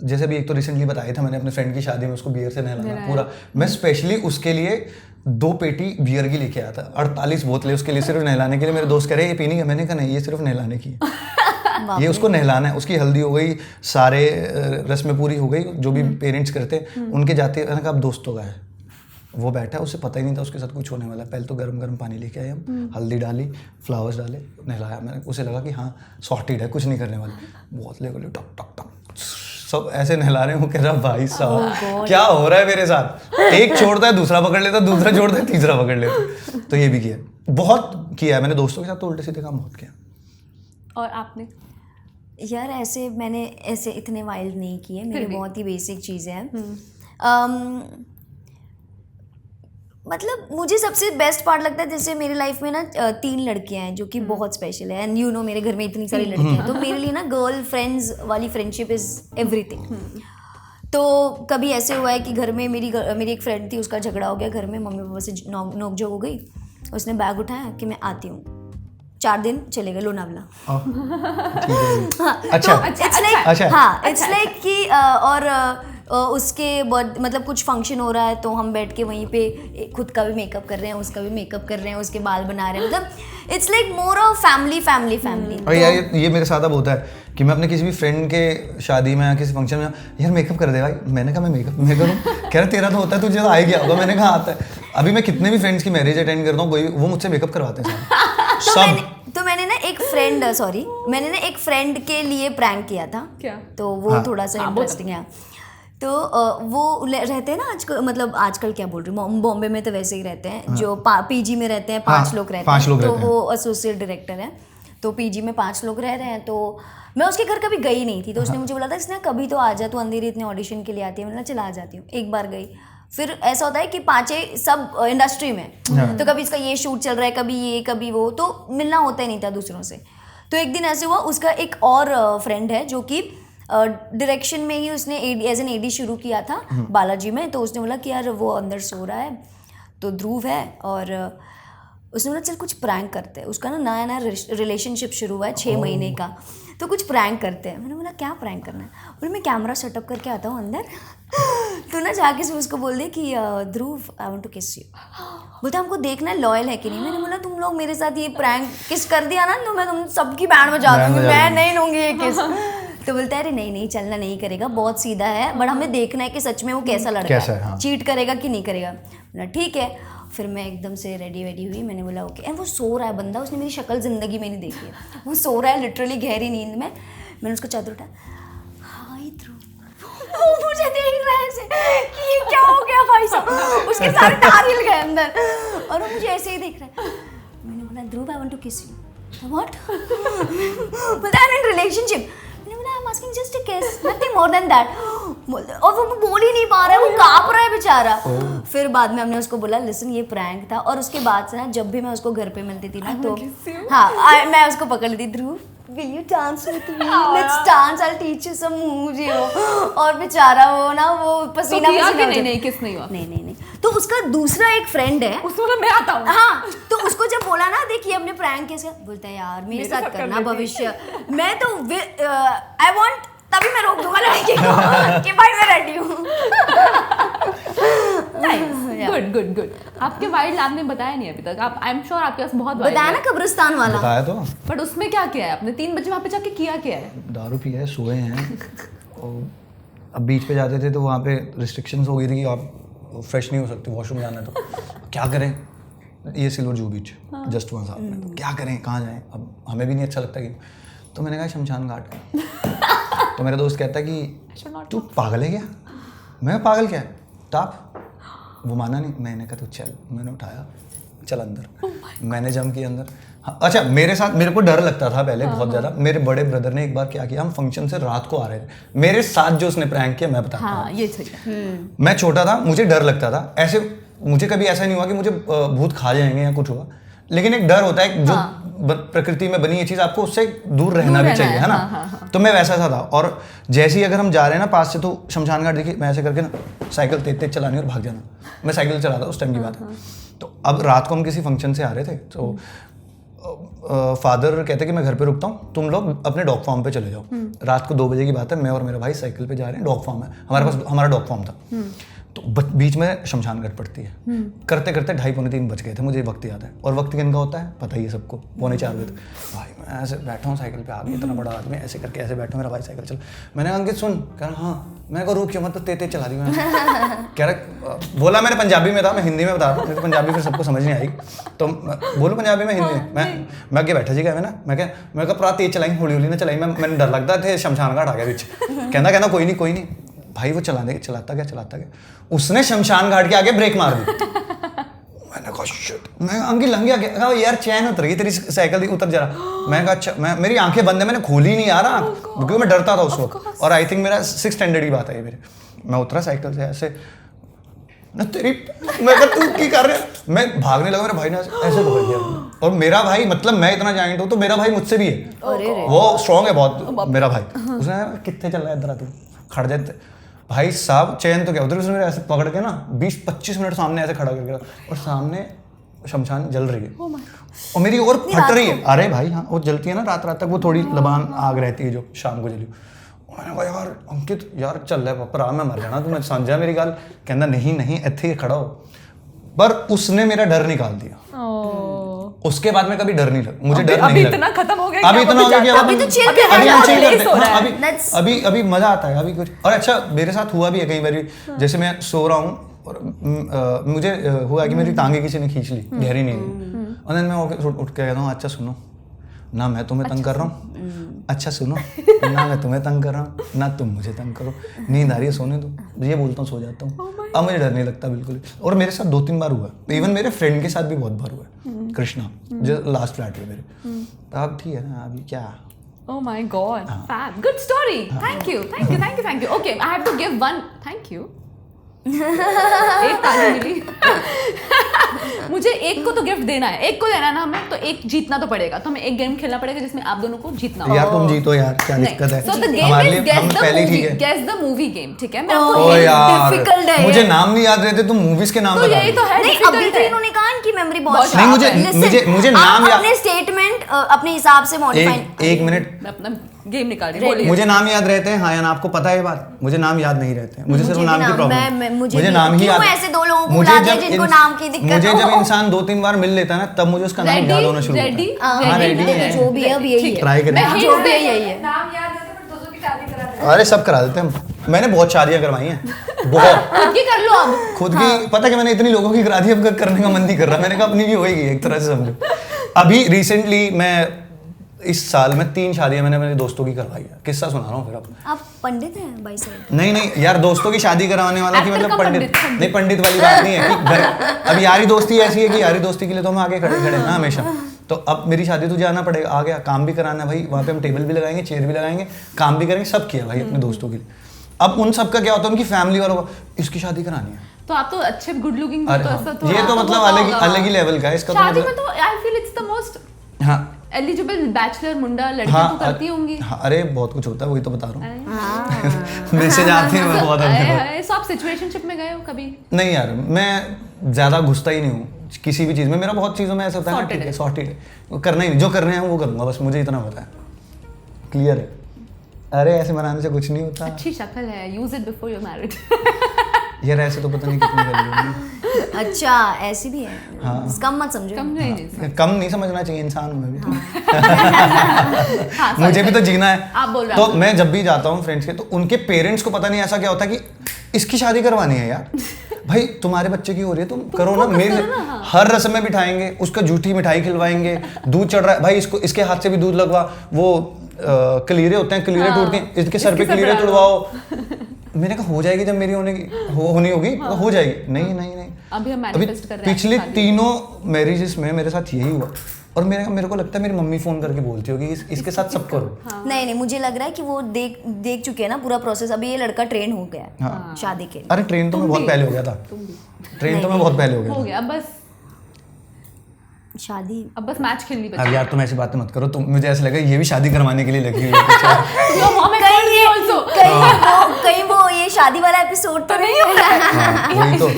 जैसे भी एक तो रिसेंटली बताया था मैंने अपने फ्रेंड की शादी में उसको बियर से नहलाना पूरा, मैं स्पेशली उसके लिए 2 पेटी बियर की लेके आया था, 48 बोतलें उसके लिए सिर्फ नहलाने के लिए। मेरे दोस्त कह रहे ये पीनी है, मैंने कहा नहीं ये सिर्फ नहलाने की है। ये उसको नहलाना है, उसकी हल्दी हो गई, सारे रस्में पूरी हो गई जो भी पेरेंट्स करते हैं उनके जाते। मैंने कहा अब दोस्तों का है, वो बैठा, उसे पता ही नहीं था उसके साथ कुछ होने वाला है। पहले तो गर्म गर्म पानी लेके आए हम, हल्दी डाली, फ्लावर्स डाले, नहलाया। मैंने उसे लगा कि हाँ सॉर्टेड है, कुछ नहीं करने वाले। बहुत ले गए टक टक टक सब ऐसे नहला रहे हो, कह रहा भाई साहब क्या हो रहा है मेरे साथ। एक छोड़ता है दूसरा पकड़ लेता, दूसरा छोड़ता है तीसरा पकड़ लेता। तो ये भी किया, बहुत किया है मैंने दोस्तों के साथ, तो उल्टे सीधे काम बहुत किया। और आपने? यार ऐसे मैंने ऐसे इतने वाइल्ड नहीं किए, मेरे भी। बहुत ही बेसिक चीज़ें हैं। मतलब मुझे सबसे बेस्ट पार्ट लगता है जैसे मेरी लाइफ में ना 3 लड़कियां हैं जो कि बहुत स्पेशल है, एंड यू नो मेरे घर में इतनी सारी लड़कियां हैं, तो मेरे लिए ना गर्ल फ्रेंड्स वाली फ्रेंडशिप इज़ एवरीथिंग। तो कभी ऐसे हुआ है कि घर में मेरी एक फ्रेंड थी, उसका झगड़ा हो गया घर में, मम्मी पापा से नोक झोंक हो गई, उसने बैग उठाया कि मैं आती हूँ, 4 दिन चले गए लोनावला। ठीक है। अच्छा इट्स लाइक अच्छा। हाँ इट्स लाइक कि और उसके बाद मतलब कुछ फंक्शन हो रहा है तो हम बैठ के वहीं पे खुद का भी मेकअप कर रहे हैं, उसका भी मेकअप कर रहे हैं, उसके बाल बना रहे हैं, मतलब it's like more of family. और यार ये मेरे साथ अब होता है कि मैं अपने किसी भी फ्रेंड के शादी में या किसी फंक्शन में, यार मेकअप कर दे भाई। मैंने कहा मैं मेकअप मैं करूँ? कह रहा तेरा तो होता है, तुझे तो आ ही गया होगा। मैंने कहा आता है। अभी मैं कितने भी फ्रेंड्स की मैरिज अटेंड करता हूँ, कोई वो मुझसे मेकअप करवाते हैं सब। मैंने ना एक फ्रेंड के लिए प्रैंक किया था। क्या? तो वो थोड़ा सा इंटरेस्टिंग है। तो वो रहते हैं ना आजकल, मतलब आजकल क्या बोल रही हूँ, बॉम्बे में तो वैसे ही रहते हैं जो पीजी में रहते हैं, 5 लोग रहते हैं। तो वो एसोसिएट डायरेक्टर है, तो पीजी में 5 लोग रह रहे हैं। तो मैं उसके घर कभी गई नहीं थी, तो उसने मुझे बोला था इसने कभी तो आ जा, तू अंधेरी इतने ऑडिशन के लिए आती है। मैंने चला आ जाती हूँ। एक बार गई, फिर ऐसा होता है कि 5 सब इंडस्ट्री में, तो कभी इसका ये शूट चल रहा है, कभी ये कभी वो, तो मिलना होता ही नहीं था दूसरों से। तो एक दिन ऐसे हुआ, उसका एक और फ्रेंड है जो कि डायरेक्शन में ही उसने एज एन एडी शुरू किया था बालाजी में। तो उसने बोला कि यार वो अंदर सो रहा है, तो ध्रुव है, और उसने बोला चल कुछ प्रैंक करते हैं। उसका ना नया रिलेशनशिप शुरू हुआ है 6 महीने का, तो कुछ प्रैंक करते हैं। मैंने बोला क्या प्रैंक करना है? बोले मैं कैमरा सेटअप करके आता हूँ अंदर, तो ना जाके से उसको बोल दे कि ध्रुव आई वांट टू किस यू। बोलता हमको देखना है लॉयल है कि नहीं। मैंने बोला तुम लोग मेरे साथ ये प्रैंक किस कर दिया ना, तो मैं तुम सबकी बैंड बजा दूंगी, मैं नहीं लूँगी ये किस। तो बोलता है अरे नहीं चलना नहीं करेगा, बहुत सीधा है, बट हमें देखना है कि सच में वो कैसा लड़का है, हाँ। चीट करेगा कि नहीं करेगा। बोला ठीक है। फिर मैं एकदम से रेडी हुई, मैंने बोला ओके। एंड वो सो रहा है बंदा, उसने मेरी शक्ल जिंदगी में नहीं देखी है, वो सो रहा है लिटरली गहरी नींद में। मैंने उसको चादर उठाया, हाय ध्रुव। वो मुझे देख रहा है ऐसे कि ये क्या हो गया भाई साहब, उसके सारे तार हिल गए अंदर, और वो मुझे ऐसे ही देख रहा है। मैंने बोला ध्रुव आई वांट टू किस यू। व्हाट? बोलता है इन रिलेशनशिप। मैंने बोला I am asking just a किस, नथिंग मोर देन दैट। और वो बोल ही नहीं पा रहा है, वो कांप रहा है बेचारा। फिर बाद में हमने उसको बोला लिसन ये प्रैंक था। और उसके बाद से ना जब भी मैं उसको घर पे मिलती थी ना, तो हाँ मैं उसको पकड़ लेती, ध्रुव will you dance with me? Let's dance, I'll teach you some moves, you know। और बेचारा वो ना वो पसीना पसीना नहीं किस नहीं हुआ। नहीं। तो उसका दूसरा एक फ्रेंड है, उसको बोला मैं आता हूँ। हाँ, तो उसको जब बोला ना देखिए हमने प्रैंक कैसे, बोलता है यार मेरे साथ करना भविष्य। मैं तो आई वांट, तभी मैं रोक दूंगा लड़के को कि भाई मैं रेडी हूँ। गुड। आपके वाइल्ड आपने बताया नहीं अभी तक। आप आई एम श्योर आपके पास बहुत बताया ना कब्रिस्तान वाला, बताया तो। बट उसमें क्या किया है आपने? 3 बजे वहाँ पे जाके किया क्या है? दारू पिया है, सोए हैं। और अब बीच पे जाते थे तो वहाँ पे रिस्ट्रिक्शंस हो गई थी कि आप फ्रेश नहीं हो सकते, वॉशरूम जाना है। तो क्या करें, ये सिल्वर जू बीच जस्ट वहाँ साथ में, तो क्या करें, कहाँ जाएं? अब हमें भी नहीं अच्छा लगता कि, तो मैंने कहा शमशान घाट। तो मेरा दोस्त कहता है कि तू पागल है क्या? मैं पागल क्या है, टाप। वो माना नहीं। मैंने कहा तो चल, मैंने उठाया, चल अंदर। मैंने जम किया अंदर। हाँ, अच्छा मेरे साथ, मेरे को डर लगता था पहले बहुत ज़्यादा। मेरे बड़े ब्रदर ने एक बार क्या किया, हम फंक्शन से रात को आ रहे थे, मेरे साथ जो उसने प्रैंक किया मैं बताता हूँ। हाँ ये सही है। मैं छोटा था, मुझे डर लगता था ऐसे। मुझे कभी ऐसा नहीं हुआ कि मुझे भूत खा जाएंगे या कुछ हुआ, लेकिन एक डर होता है जो प्रकृति में बनी ये चीज़, आपको उससे दूर रहना भी चाहिए, है ना। तो मैं वैसा सा था। और जैसे ही अगर हम जा रहे हैं ना पास से, तो शमशान घाट देखिए, मैं ऐसे करके ना साइकिल तेज चलानी और भाग जाना। मैं साइकिल चलाता उस टाइम की बात है। तो अब रात को हम किसी फंक्शन से आ रहे थे, तो फादर कहते कि मैं घर पे रुकता हूँ, तुम लोग अपने डॉग फार्म पे चले जाओ। रात को 2 बजे की बात है, मैं और मेरा भाई साइकिल पे जा रहे हैं, डॉग फार्म है हमारे पास, हमारा डॉग फार्म था। तो बीच में शमशान घाट पड़ती है। करते करते 2:30-3 बज गए थे, मुझे वक्त याद है। और वक्त किन का होता है पता ही है सबको, 3:45 बजे। भाई मैं ऐसे बैठा हूँ साइकिल पे, आगे इतना बड़ा आदमी ऐसे करके ऐसे बैठा, मेरा भाई साइकिल चल। मैंने कहा अंकित सुन, कह रहा हाँ। मैं कहा रुक क्यों, मतलब तेज चला दी मैंने। कह रहा, बोला मैंने पंजाबी में था, मैं हिंदी में बता रहा हूँ, पंजाबी फिर सबको समझ नहीं आई, तो बोलो पंजाबी में, हिंदी में। मैं आगे बैठा जी गया मैं पूरा तेज चलाई, हौली ना चलाई। मैंने डर लगता थे, शमशान घाट आ गया बीच। कहना कोई नहीं भाई। वो चलाता गया। उसने शमशान घाट के आगे ब्रेक मार दी। मैंने कहा शिट, मैं अंकिल लंघ गया यार, चैन उतर गई तेरी साइकिल, उतर जा रहा। मैं कहा अच्छा, मेरी आंखें बंद है, मैंने खोली नहीं आ रहा क्योंकि मैं डरता था उस वक्त। और आई थिंक मेरा 6th स्टैंडर्ड की बात है ये मेरे। मैं उतरा साइकिल से ऐसे ना, तेरी मैं कहा तू की कर रहे, मैं भागने लगा, मेरा भाई ने ऐसे पकड़ लिया। और मेरा भाई, मतलब मैं इतना जाइंट हूँ तो मेरा भाई मुझसे भी है, वो स्ट्रॉन्ग है बहुत मेरा भाई। उसने कितने चल रहा है इधर, तू खड़ जाते भाई साहब, चैन तो क्या उधर। उसने मेरे ऐसे पकड़ के ना 20-25 मिनट सामने ऐसे खड़ा करके, और सामने शमशान जल रही है और मेरी और फट रही है। अरे भाई हाँ, वो जलती है ना रात रात तक, वो थोड़ी लबान आग रहती है जो शाम को जली। मैंने कहा यार अंकित यार चल रहा है भरा मैं मर जाना, तू मैं समझा मेरी गल। कहना नहीं नहीं इत्थे ही खड़ा हो। पर उसने मेरा डर निकाल दिया। उसके बाद में कभी डर नहीं लगा मुझे, डर नहीं लगा। इतना खत्म हो गया, अभी इतना हो गया कि अभी तो chill कर अभी रहा हम है, chill relax करते हो रहा हैं। है। हाँ, अभी मजा आता है अभी कुछ। और अच्छा मेरे साथ हुआ भी है कई बार, जैसे मैं सो रहा हूँ और मुझे हुआ कि मेरी टांगे किसी ने खींच ली गहरी नींद, और then मैं उठ के कहता हूँ अच्छा सुनो ना, मैं तुम्हें तंग कर रहा हूँ, अच्छा सुनो ना मैं तुम्हें तंग कर रहा हूँ, ना तुम मुझे तंग करो, नींद आ रही है सोने दो, ये बोलता हूँ सो जाता हूँ। अब मुझे डर नहीं लगता बिल्कुल। और मेरे साथ 2-3 बार हुआ, इवन मेरे फ्रेंड के साथ भी बहुत बार हुआ। कृष्णा जो लास्ट फ्लैट में मेरे, अब ठीक है ना अभी क्या। Oh my god, fab, good story. Thank you. Okay, I have to give one. Thank you. एक ताली मिली। मुझे एक को तो गिफ्ट देना है, एक को देना है ना हमें, तो एक जीतना तो पड़ेगा। तो हमें एक गेम खेलना पड़ेगा जिसमें आप दोनों को जीतना होगा। यार तुम जीतो यार, क्या दिक्कत है। So the game हमारे is लिए guess हम the पहले movie. ठीक है। Guess the movie game, ठीक है? मैं आपको ओ hint- यार difficult है मुझे ये। नाम नहीं याद रहते, तुम मूवीज के नाम तो बता यही दो। तो है, नहीं difficult अभी तो है। इन्होंने कहा इनकी मेमोरी बहुत बहुत नहीं sharp है। Listen, मुझे आप नाम याद, अपने स्टेटमेंट अपने हिसाब से मॉडिफाई। एक मिनट, मैं अपना गेम निकाल रही हूँ, बोलिए। मुझे नाम याद रहते हैं हाँ या ना, आपको पता है ये बात, मुझे नाम याद नहीं रहते हैं, मुझे सिर्फ मुझे नाम भी की नाम- प्रॉब्लम मैं- मुझे मुझे भी- नाम ही क्यों याद। ऐसे दो लोगों को मुझे बुला दिया जब जिनको इंस- नाम की दिक्कत मुझे हो। जब इंसान 2-3 बार मिल लेता है ना, तब मुझे उसका नाम याद होना शुरू होता रेडी है। हाँ रेडी है, जो भी है अब यही है। ट्राई करें। मैं जो भी है यही है। अरे सब करा देते हैं, मैंने बहुत शादियां करवाई हैं बहुत। खुद की कर लो अब। खुद की पता कि मैंने इतनी लोगों की करा दी, अब करने का मन नहीं कर रहा। मैंने कहा अपनी भी होएगी एक तरह से समझो। अभी रिसेंटली मैं इस साल में 3 शादियां मैंने मेरे दोस्तों की करवाई है। किस्सा सुना रहा हूँ फिर अब। आप पंडित हैं भाई साहब? नहीं यार, दोस्तों की शादी करवाने वाला कि Actor मतलब का पंडित पंडित। नहीं, पंडित वाली बात नहीं है कि अब यारी दोस्ती ऐसी है कि यारी दोस्ती के लिए तो हम आगे खड़े खड़े ना हमेशा। तो अब मेरी शादी तुझे आना पड़ेगा, आ गया, काम भी कराना है भाई, वहाँ पे हम टेबल भी लगाएंगे, चेयर भी लगाएंगे, काम भी करेंगे, सब किया भाई अपने दोस्तों के लिए। अब उन सबका क्या होता है, उनकी फैमिली वालों का इसकी शादी करानी है। तो आप तो अच्छे गुड लुकिंग, अरे तो हाँ, ऐसा तो ये तो मतलब अलग ही लेवल का है इसका। तो शादी में मतलब तो I feel it's the most हाँ एलिजिबल बैचलर मुंडा लड़की हाँ तो करती होंगी। हाँ, अरे बहुत कुछ होता है, वही तो बता रहा हूँ। मैसेज आते हैं मैं बहुत सो आप सिचुएशनशिप में गए हो कभी? नहीं यार, मैं ज्यादा घुसता ही नहीं हूँ किसी भी चीज में। मेरा बहुत चीजों में ऐसा होता है ना, Sorted ठीक है है। सॉर्टेड है, वो करना ही नहीं, जो करने हैं वो करूंगा बस, मुझे इतना पता है, क्लियर है। अरे ऐसे बनाने से कुछ नहीं होता अच्छी शक्ल है, use it before you married. यार, ऐसे तो पता नहीं कितनी गली होगी। अच्छा ऐसी भी है, हाँ। कम मत समझो। कम नहीं कम नहीं समझना चाहिए इंसान में भी। हाँ, मुझे भी तो जीना है। आप बोल रहे तो हो। मैं जब भी जाता हूँ फ्रेंड्स के, तो उनके पेरेंट्स को पता नहीं ऐसा क्या होता है कि इसकी शादी करवानी है यार। भाई तुम्हारे बच्चे की हो रही है, तुम करो ना। मेरे हर रस्म में बिठाएंगे, उसका झूठी मिठाई खिलवाएंगे, दूध चढ़ रहा है भाई, इसको इसके हाथ से भी दूध लगवा, वो कलीरे होते हैं, कलीरे टूटते हैं, इसके सर पे कलीरे तुड़वाओ। मैंने कहा हो जाएगी, जब मेरी होनी होगी हो जाएगी। नहीं अभी हम मैनिफेस्ट कर रहे हैं पिछले शादी। 3 मैरिजेस में मेरे साथ यही हुआ। और मेरे को लगता है मेरी मम्मी फोन करके बोलती होगी इसके साथ सब करो। नहीं मुझे लग रहा है कि वो देख चुके हैं ना पूरा प्रोसेस। अभी ये लड़का ट्रेन हो गया है हाँ। शादी के लिए। अरे ट्रेन तो मैं बहुत पहले हो गया था, ट्रेन तो मैं बहुत पहले हो गया हो था। गया शादी अब बस मैच खेलनी अब बची। यार तुम ऐसी बातें मत करो, तुम मुझे ऐसा लगा ये भी शादी करवाने के लिए लगी हुई है कुछ। Your mom has called me also. कहीं वो ये शादी वाला एपिसोड तो नहीं हो रहा है? हाँ, वही तो।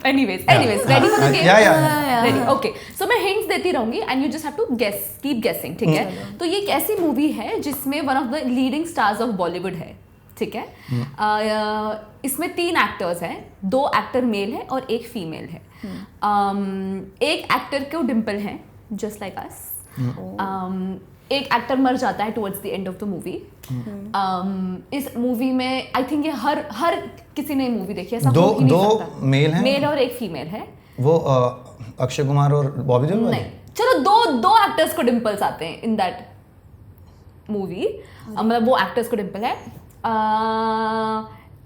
Anyways, ready for the game? Yeah. Ready. Okay. So मैं hints देती रहूंगी and you just have to guess, keep guessing, ठीक है? तो ये एक ऐसी मूवी है जिसमें one of the leading stars of Bollywood है, ठीक है? इसमें 3 एक्टर्स हैं, 2 एक्टर मेल है और 1 फीमेल है। एक एक्टर को डिम्पल है, जस्ट लाइक अस। एक एक्टर मर जाता है towards the end of the movie. इस मूवी में आई थिंक ये हर किसी ने मूवी देखी है, ऐसा हो ही नहीं दो सकता। मेल हैं? मेल और 1 फीमेल है। वो अक्षय कुमार और बॉबी देओल वाले? नहीं, चलो दो एक्टर्स को डिम्पल्स आते हैं इन दैट मूवी। मतलब वो एक्टर्स को डिम्पल है।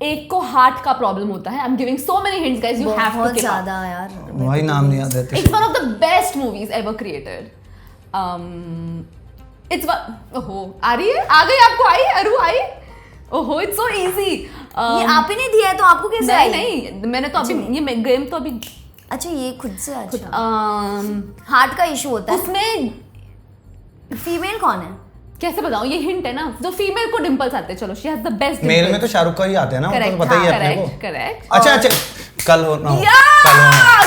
एक को हार्ट का प्रॉब्लम होता है। I am giving so many hints guys, you have to बहुत गिव अप। ज्यादा यार। वही नाम नहीं याद रहते। It's one of the best movies ever created. It's ओहो आ रही है, आ गई आपको, आई अरु आई। ओहो इट्स सो इजी। ये आप ही ने दिया है तो आपको कैसे आई? नहीं मैंने तो अभी ये गेम तो अभी अच्छा ये खुद से। अच्छा हार्ट का इशू होता है उसमें फीमेल कौन है? कैसे बताऊं, ये हिंट है ना। जो फीमेल को डिंपल्स आते हैं, चलो she has the best male में तो शाहरुख का ही आते हैं ना, वो तो पता ही है अपने को। करेक्ट। अच्छा कल हो ना हो, या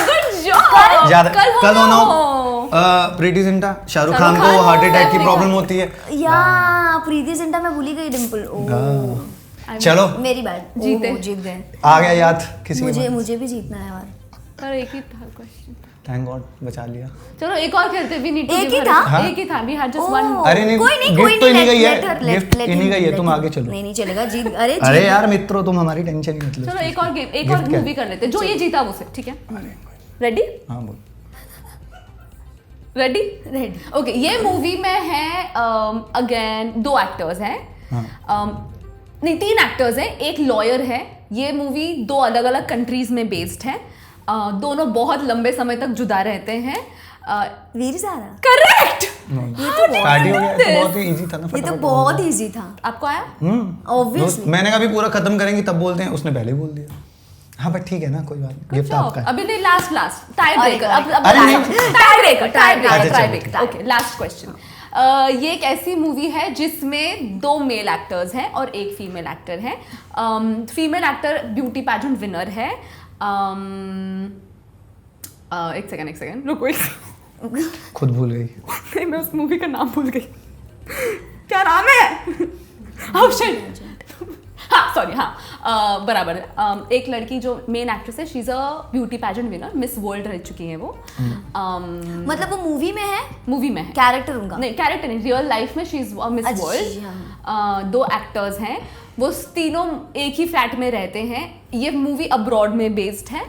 गुड जॉब। ज्यादा कल हो कल ना होना हो। प्रीति जिंटा, शाहरुख शाहरुख खान को खान हार्ट हो, अटैक की everyone। प्रॉब्लम होती है। या प्रीति जिंटा मैं भूली गई, डिम्पल। ओह चलो मेरी बैड, जीते। जीत गए। आ गया याद किसी मुझे भी जीतना है यार। पर एक ही था क्वेश्चन। थैंक गॉड बचा लिया। चलो एक और खेलते, वी नीड टू एक ही था? एक ही था, वी हैड जस्ट वन। अरे नहीं, कोई नहीं, gift तो इन्हीं का ही है, let her- gift let इन्हीं him- का ही है, let तुम him- आगे चलो। नहीं चलेगा, जीत। अरे अरे जीत। यार मित्रों, तुम हमारी टेंशन ही मत लो। चलो एक और गेम, एक Gift और क्या? मूवी कर लेते हैं, जो ये जीता उसे, ठीक है? रेडी? हाँ बोल। रेडी? रेडी। ओके, ये मूवी में है अगेन 2 एक्टर्स हैं। नहीं 3 एक्टर्स हैं, एक लॉयर है। ये मूवी 2 अलग अलग कंट्रीज में बेस्ड है। दोनों बहुत लंबे समय तक जुदा रहते हैं। वीर ज़ारा। करेक्ट। स्टार्ट ही हो गया, तो बहुत ही इजी था ना। ये तो फटाफट बहुत इजी था। आपको आया? ऑब्वियसली। मैंने कहा भी पूरा खत्म करेंगे तब बोलते हैं, उसने पहले बोल दिया। हाँ बट ठीक है ना, कोई बात नहीं, गिफ्ट आपका है। अभी नहीं, लास्ट टाई ब्रेकर। अब अरे नहीं। टाई ब्रेकर अच्छा, चलो, ओके, लास्ट क्वेश्चन। ये एक ऐसी मूवी है जिसमें 2 मेल एक्टर्स हैं और एक फीमेल एक्टर है। Female actor beauty pageant winner है। एक सेकंड रुको, एक second। खुद भूल गई। नहीं, मैं उस मूवी का नाम भूल गई। क्या नाम है? Oh shit! हाँ सॉरी, हाँ बराबर है। एक लड़की जो मेन एक्ट्रेस है, she is a beauty pageant winner, miss world रह चुकी है वो। मतलब वो मूवी में है, मूवी में है, कैरेक्टर उनका? नहीं कैरेक्टर नहीं, रियल लाइफ में शी इज मिस अच्छा, वर्ल्ड। 2 एक्टर्स हैं, वो तीनों एक ही फ्लैट में रहते हैं। ये मूवी अब्रॉड में बेस्ड है।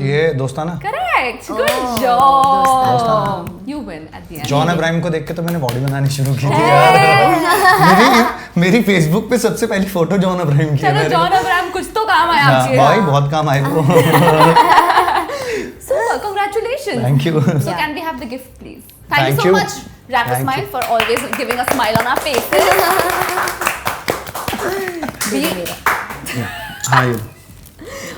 ये दोस्ताना। करेक्ट, गुड दोस्ताना। Job, you win at the end. John Abraham को देख के तो मैंने बॉडी बनानी शुरू की थी यार। मेरी फेसबुक पे सबसे पहली फोटो जॉन अब्राहम की है। चलो जॉन अब्राहम कुछ तो काम आया हाँ, आपके। भाई बहुत काम आए वो। Super, congratulations. Thank you. So Yeah. can we have the gift, please? Thank you Thank so you. much, Rapid Thank Smile, you. for always giving a smile on our faces. हाँ ये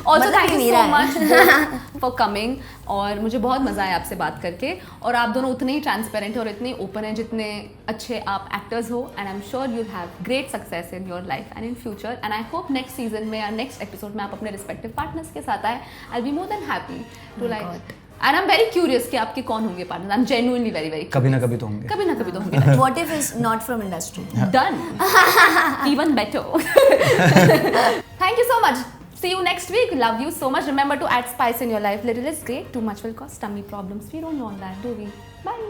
Also, मतलब thank कि you मेरा so है। much for coming. और मुझे बहुत मज़ा आया आपसे बात करके। और आप दोनों उतने ही ट्रांसपेरेंट और इतने ओपन हैं जितने अच्छे आप एक्टर्स हो। And I am sure you have great success in your life and in future. And I hope next season में या नेक्स्ट एपिसोड में आप अपने रिस्पेक्टिव पार्टनर्स के साथ आए। I be more than happy to like. And I am very curious कि आपके कौन होंगे partner. I am genuinely very कभी ना कभी तो होंगे। कभी ना कभी तो होंगे। What if it's not from industry? Done. Even better. Thank you so much. See you next week. Love you so much. Remember to add spice in your life. Little is great. Too much will cause tummy problems. We don't want that, do we? Bye.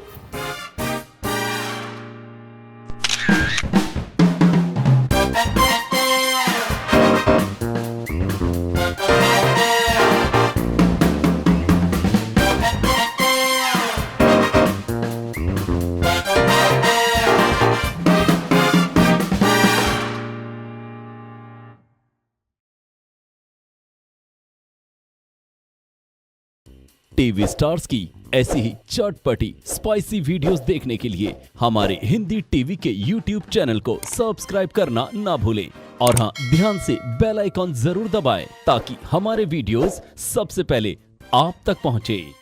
TV stars की ऐसी ही चटपटी spicy videos देखने के लिए हमारे Hindi TV के YouTube channel को subscribe करना ना भूलें और हाँ, ध्यान से बेल आइकॉन जरूर दबाएं ताकि हमारे वीडियोस सबसे पहले आप तक पहुंचे।